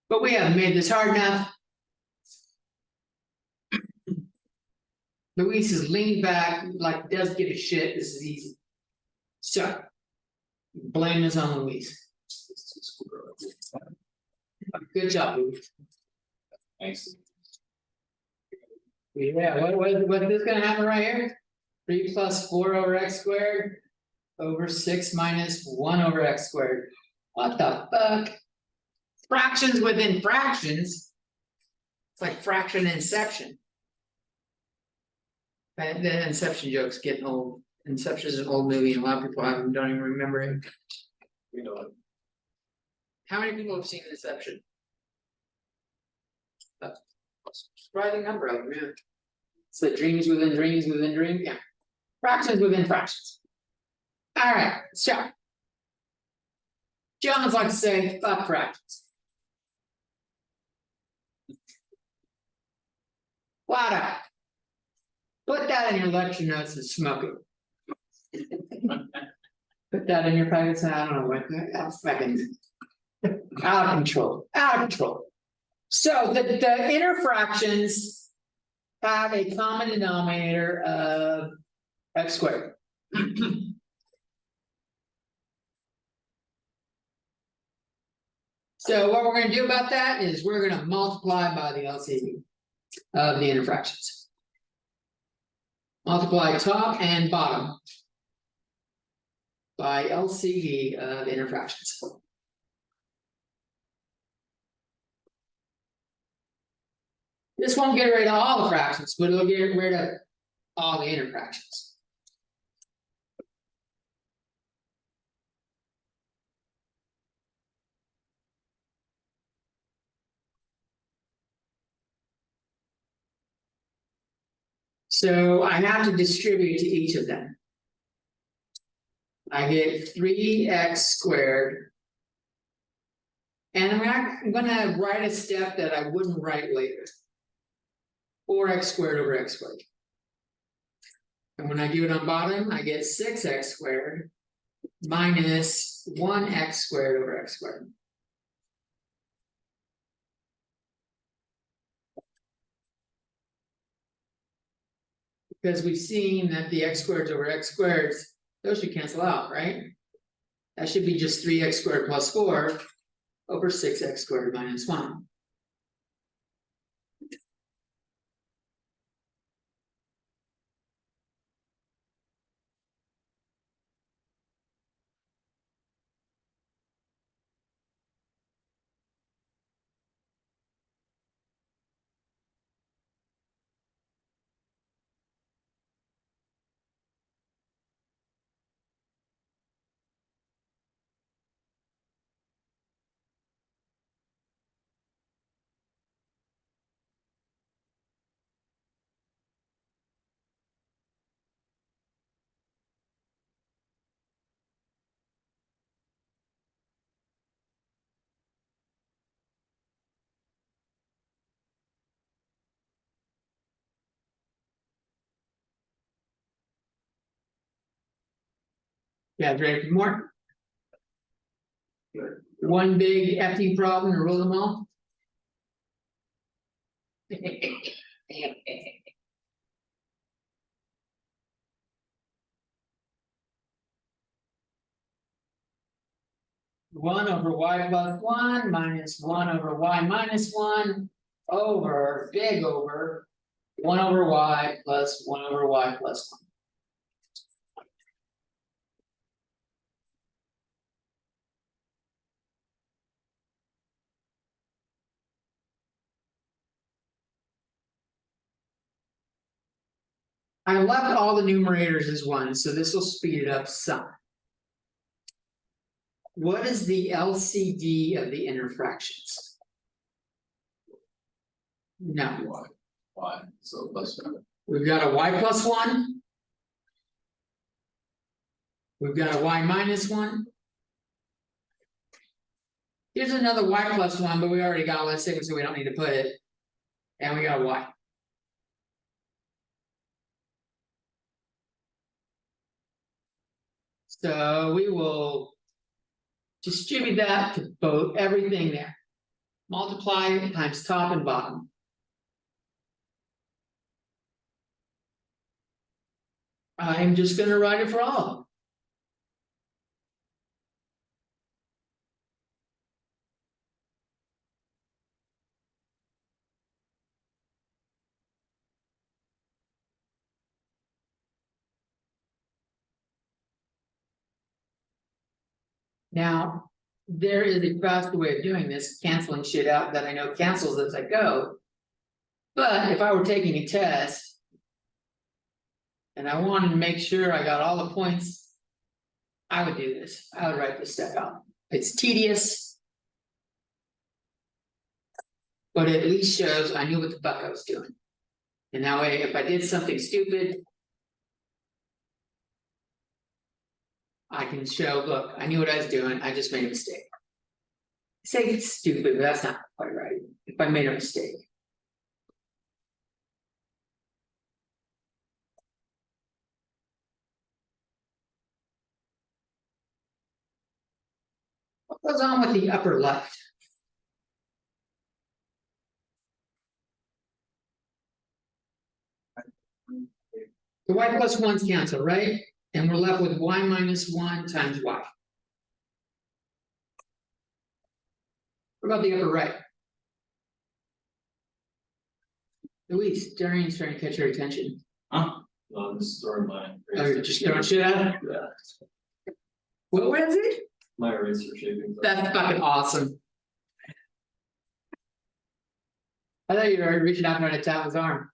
But we haven't made this hard enough. Luis is leaned back, like does give a shit, this is easy. So. Blame this on Luis. Good job, Luis. Thanks. Yeah, what is gonna happen right here? 3 plus 4 over x squared over 6 minus 1 over x squared. What the fuck? Fractions within fractions. It's like fraction inception. And the Inception joke's getting old. Inception is an old movie and a lot of people don't even remember it. We know it. How many people have seen Inception? A surprising number of them, yeah. It's the dreams within dreams within dreams, yeah. Fractions within fractions. Alright, so. John's like to say, fuck fractions. Flat out. Put that in your lecture notes and smoke it. Put that in your pockets, I don't know what, that's fucking. Out of control, out of control. So the inner fractions have a common denominator of x squared. So what we're gonna do about that is we're gonna multiply by the LCD. of the inner fractions. Multiply top and bottom by LCD of inner fractions. This won't get rid of all the fractions, but it'll get rid of all the inner fractions. So I have to distribute to each of them. I get 3x². And I'm gonna write a step that I wouldn't write later. 4x² over x². And when I do it on bottom, I get 6x² minus 1x² over x². Because we've seen that the x² over x², those should cancel out, right? That should be just 3x² plus 4 over 6x² minus 1. Yeah, ready for more? One big FD problem to rule them all. One over y plus 1 minus 1 over y minus 1 over big over 1 over y plus 1 over y plus 1. I left all the numerators as 1, so this will speed it up some. What is the LCD of the inner fractions? No, Y, so plus. we've got a y plus 1. We've got a y minus 1. Here's another y plus 1, but we already got listed, so we don't need to put it. And we got a y. So we will distribute that to both everything there. Multiply times top and bottom. I'm just gonna write it for all of them. Now, there is a faster way of doing this, canceling shit out that I know cancels as I go. But if I were taking a test and I wanted to make sure I got all the points, I would do this. I would write this step out. It's tedious, but it at least shows I knew what the fuck I was doing. And that way, if I did something stupid, I can show, look, I knew what I was doing, I just made a mistake. Say it's stupid, but that's not quite right. If I made a mistake. What goes on with the upper left? The y plus 1's cancel, right? And we're left with y minus 1 times y. What about the upper right? Louise, Darian's trying to catch your attention. No, I'm just throwing my. Oh, you're just throwing shit out? Yeah, What was it? my eraser shaping. That's fucking awesome. I thought you were reaching out trying to tap his arm.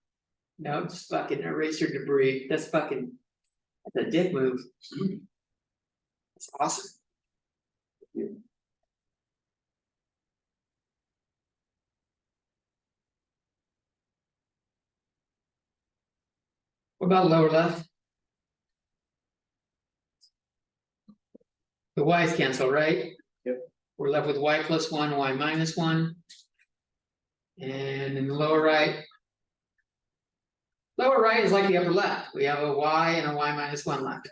No, it's fucking eraser debris. That's fucking. That's a dick move. That's awesome. What about lower left? The y's cancel, right? Yep. We're left with y plus one, y minus one. And in the lower right. Lower right is like the upper left. We have a y and a y minus one left.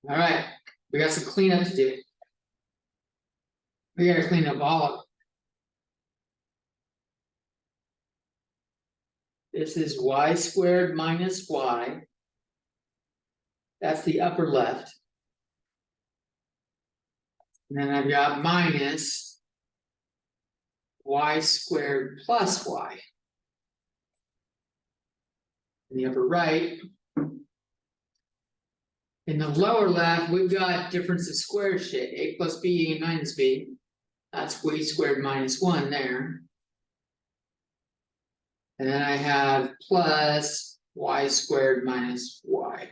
All right, we got some cleanup to do. We gotta clean up all of it. This is y squared minus y. That's the upper left. And then I've got minus y squared plus y. In the upper right. In the lower left, we've got difference of square shit, a plus b, a minus b. That's y squared minus one there. And then I have plus y squared minus y.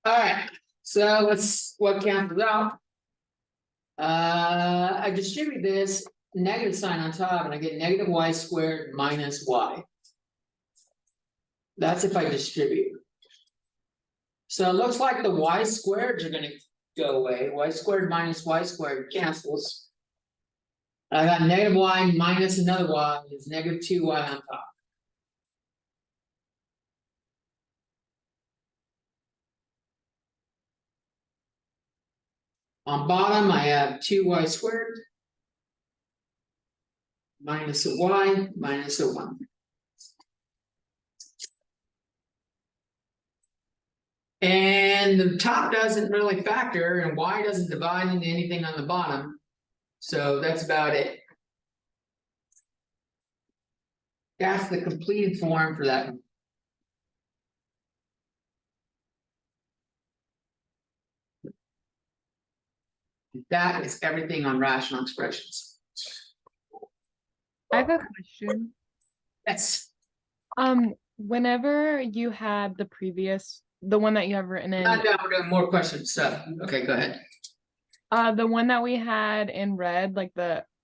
Alright, so what cancels out? I distribute this negative sign on top and I get negative y squared minus y. That's if I distribute. So it looks like the y squareds are gonna go away, y squared minus y squared cancels. I got negative y minus another y is negative 2y on top. On bottom, I have 2y squared. Minus a y, minus a 1. And the top doesn't really factor, and y doesn't divide into anything on the bottom. So that's about it. That's the completed form for that. That is everything on rational expressions. I have a question. That's Whenever you had the one that you have written in, not done. We're doing more question stuff. Okay, go ahead. the one that we had in red, like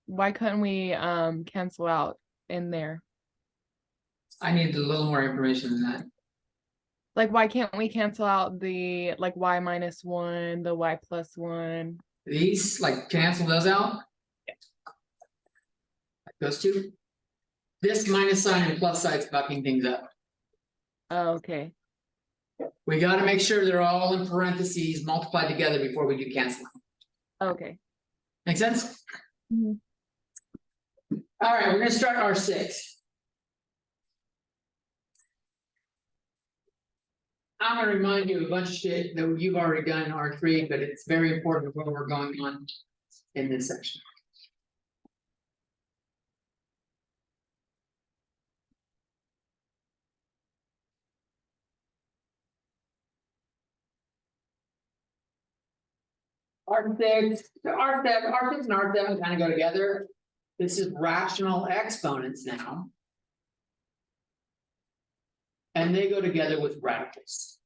why couldn't we cancel out in there? I need a little more information than that. Like, why can't we cancel out the like y minus one, the y plus one? These, like, cancel those out? Like those two? This minus sign and plus sign's fucking things up. Oh, okay. We gotta make sure they're all in parentheses multiplied together before we do canceling. Okay. Make sense? Mhm. All right, we're gonna start R6. I'm gonna remind you of a bunch of shit that you've already done in R3, but it's very important where we're going on in this section. R6, so R6 and R7 kind of go together. This is rational exponents now. And they go together with radicals.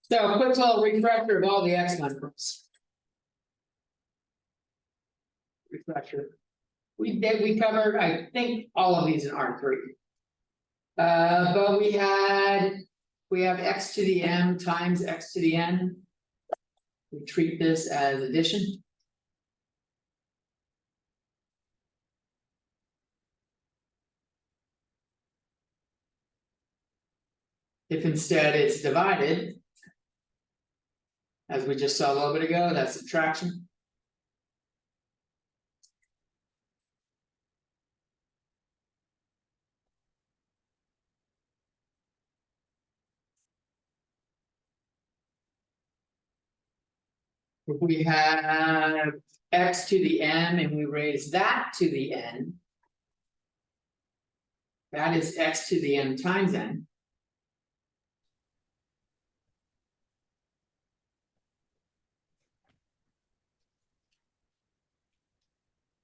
So a quick little refresher of all the exponents. Refresher. We covered, I think, all of these in R3. But we have x to the m times x to the n. We treat this as addition. If instead it's divided. As we just saw a little bit ago, that's subtraction. If we have x to the m and we raise that to the n. That is x to the m times n.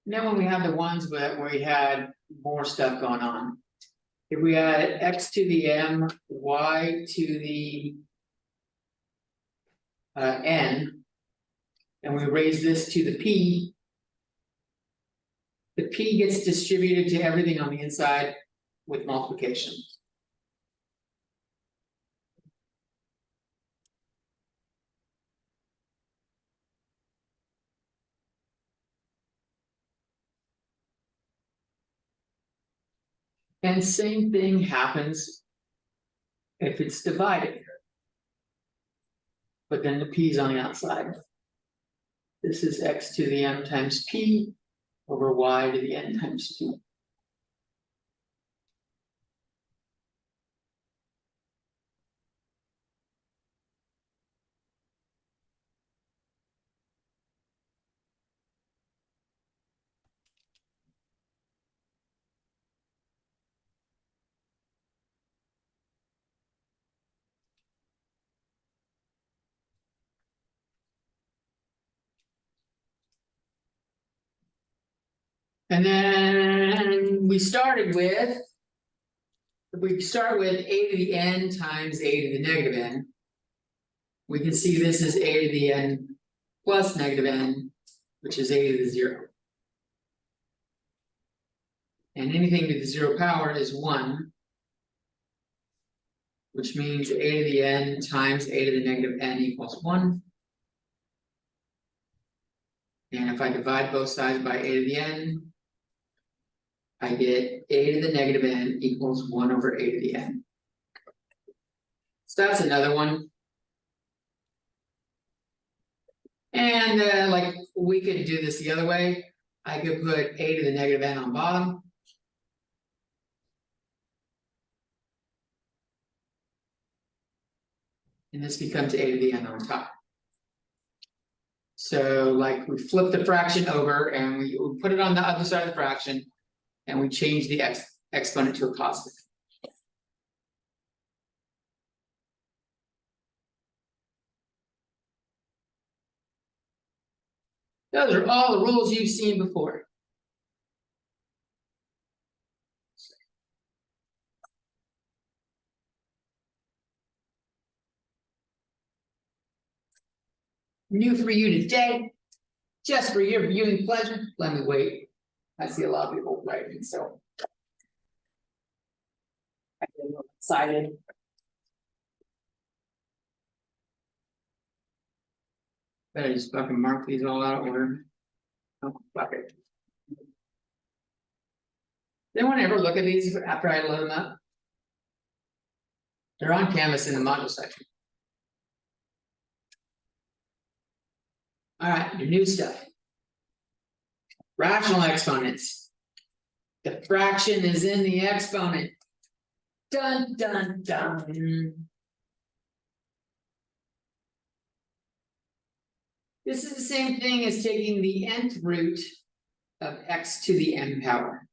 Then when we have the ones where we had more stuff going on. If we had x to the m, y to the n. And we raise this to the p. The p gets distributed to everything on the inside with multiplication. And same thing happens if it's divided. But then the p is on the outside. This is x to the m times p over y to the n times p. And then we started with. If we start with a to the n times a to the negative n. We can see this is a to the n plus negative n, which is a to the 0. And anything to the 0 power is 1. Which means a to the n times a to the negative n equals 1. And if I divide both sides by a to the n, I get a to the negative n equals 1 over a to the n. So that's another one. And like we could do this the other way. I could put a to the negative n on bottom. And this becomes a to the n on top. So like we flip the fraction over and we put it on the other side of the fraction. And we change the exponent to a positive. Those are all the rules you've seen before. New for you today, just for your viewing pleasure. Let me wait. I see a lot of people writing, so. I get a little excited. Better just fucking mark these all out of order. Oh, fuck it. Did anyone ever look at these after I load them up? They're on Canvas in the module section. All right, your new stuff. Rational exponents. The fraction is in the exponent. Dun, dun, dun. This is the same thing as taking the nth root of x to the m power.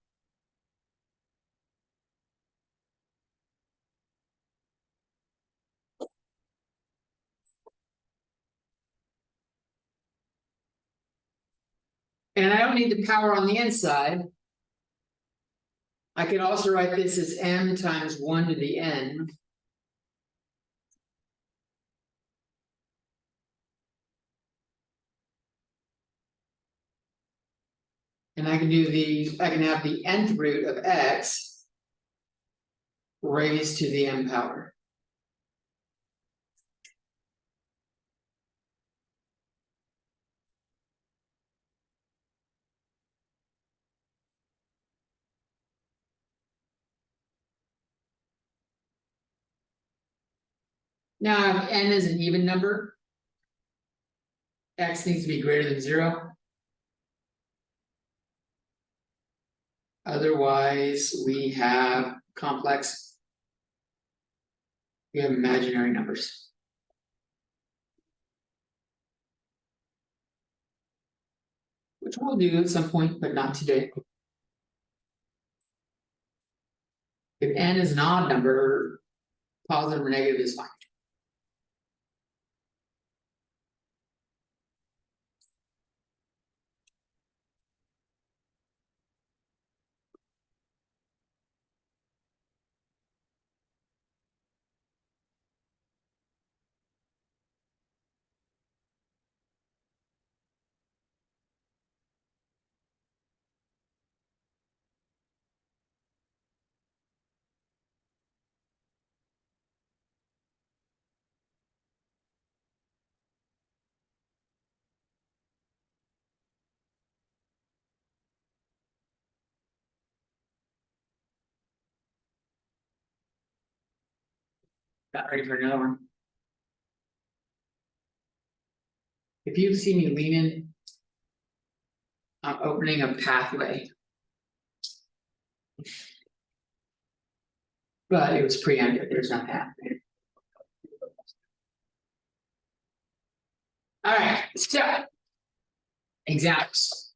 And I don't need the power on the inside. I could also write this as m times 1 to the n. And I can have the nth root of x raised to the m power. Now, if n is an even number. X needs to be greater than 0. Otherwise, we have complex. We have imaginary numbers. Which we'll do at some point, but not today. If n is an odd number, positive or negative is fine. Got ready for another one. If you see me leaning, I'm opening a pathway. But it was preempted, there's no path there. Alright, so. Examples.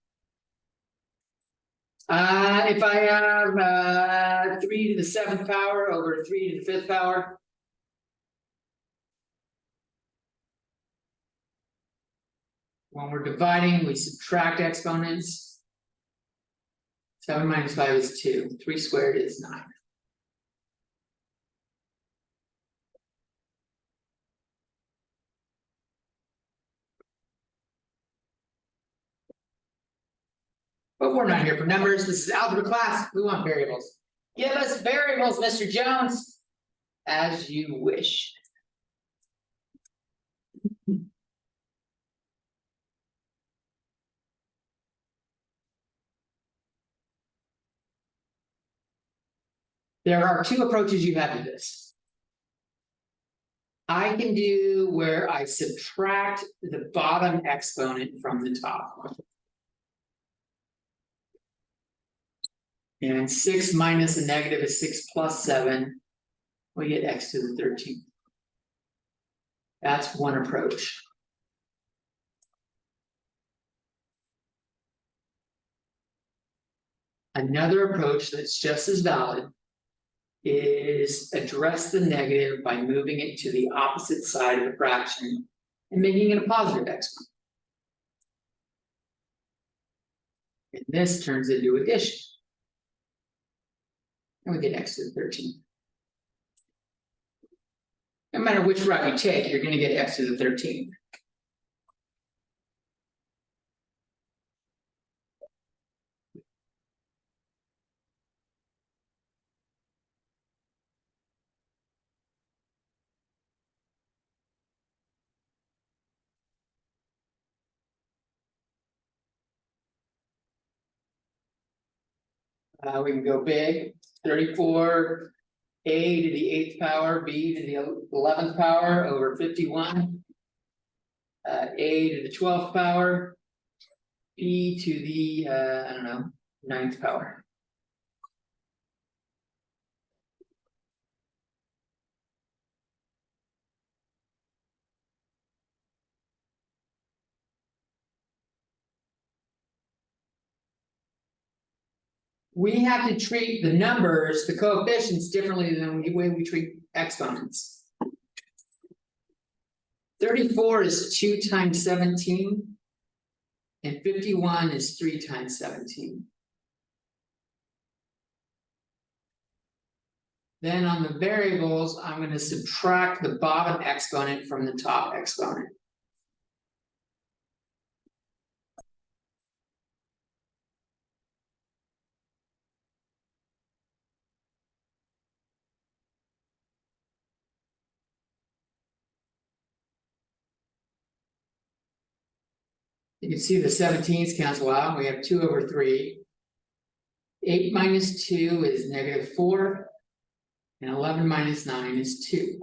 If I have 3 to the 7th power over 3 to the 5th power. When we're dividing, we subtract exponents. 7 minus 5 is 2, 3 squared is 9. But we're not here for numbers, this is algebra class, we want variables. Give us variables, Mr. Jones. As you wish. There are 2 approaches you have to this. I can do where I subtract the bottom exponent from the top. And 6 minus a negative is 6 plus 7. We get x to the 13th. That's one approach. Another approach that's just as valid is address the negative by moving it to the opposite side of the fraction and making it a positive exponent. And this turns into addition. And we get x to the 13th. No matter which route you take, you're going to get x to the 13th. We can go big, 34 a to the 8th power, b to the 11th power over 51. A to the 12th power, b to the I don't know, 9th power. We have to treat the numbers, the coefficients differently than the way we treat exponents. 34 is 2 times 17. And 51 is 3 times 17. Then on the variables, I'm going to subtract the bottom exponent from the top exponent. You can see the 17s cancel out, and we have 2 over 3. 8 minus 2 is negative 4, and 11 minus 9 is 2.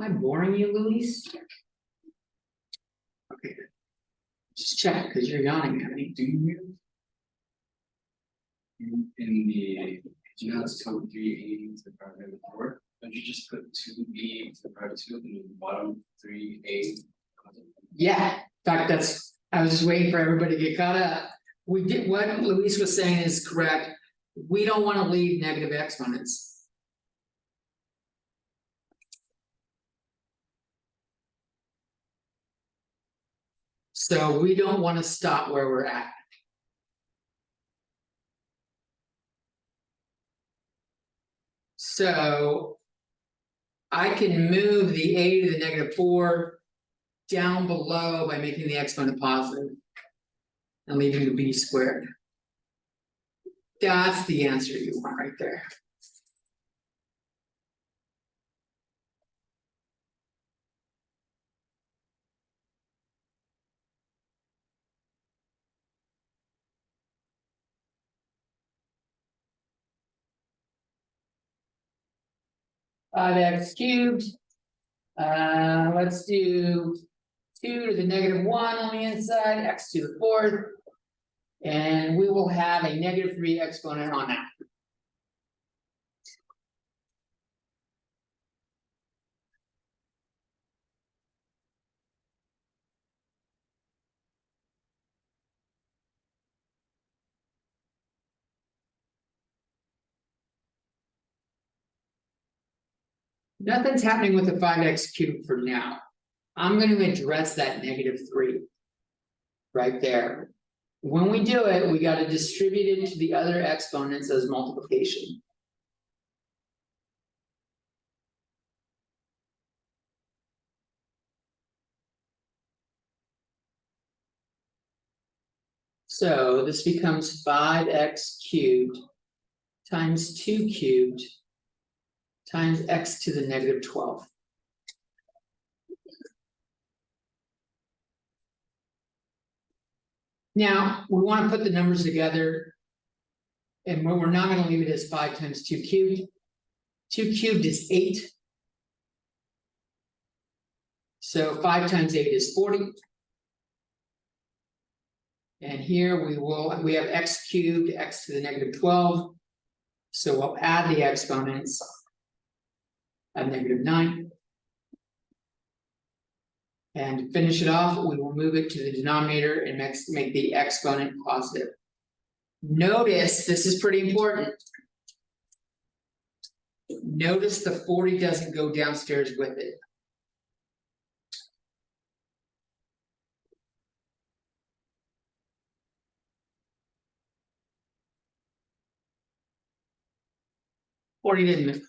Am I boring you, Luis? Okay. Just check, because you're yawning at me. Do you? In the, do you know it's code 380 to the power of 4? Don't you just put 2b to the power of 2 and the bottom 3a? Yeah, in fact, I was just waiting for everybody to get caught up. We did, what Luis was saying is correct. We don't want to leave negative exponents. So we don't want to stop where we're at. So I can move the a to the -4 down below by making the exponent positive and leaving the b squared. That's the answer you want right there. Five x cubed. Let's do 2 to the -1 on the inside, x to the 4th. And we will have a -3 exponent on that. Nothing's happening with the 5x cubed for now. I'm going to address that -3. Right there. When we do it, we got to distribute it to the other exponents as multiplication. So this becomes 5x cubed times 2 cubed times x to the -12. Now, we want to put the numbers together. And we're not going to leave it as 5 times 2 cubed. 2 cubed is 8. So 5 times 8 is 40. And here we have x cubed, x to the -12. So we'll add the exponents at -9. And to finish it off, we will move it to the denominator and make the exponent positive. Notice, this is pretty important. Notice the 40 doesn't go downstairs with it. Forty didn't move.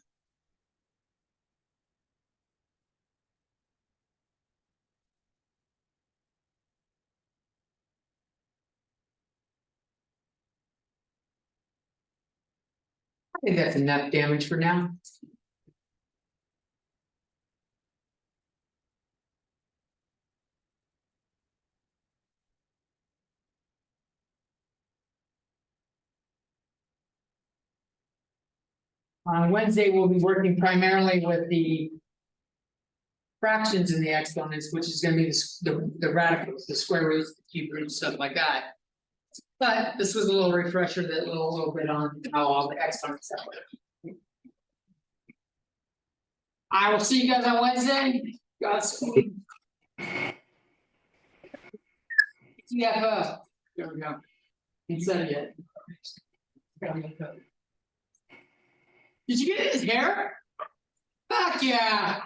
I think that's enough damage for now. On Wednesday, we'll be working primarily with the fractions in the exponents, which is going to be the radicals, the square roots, the cube roots, stuff like that. But this was a little refresher, that little bit on how all the exponents work. I will see you guys on Wednesday. Godspeed. TFO. There we go. Ain't said it yet. Did you get his hair? Fuck yeah!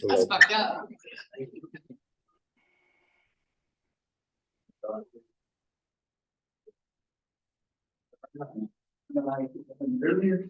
That's fucked up. Earlier.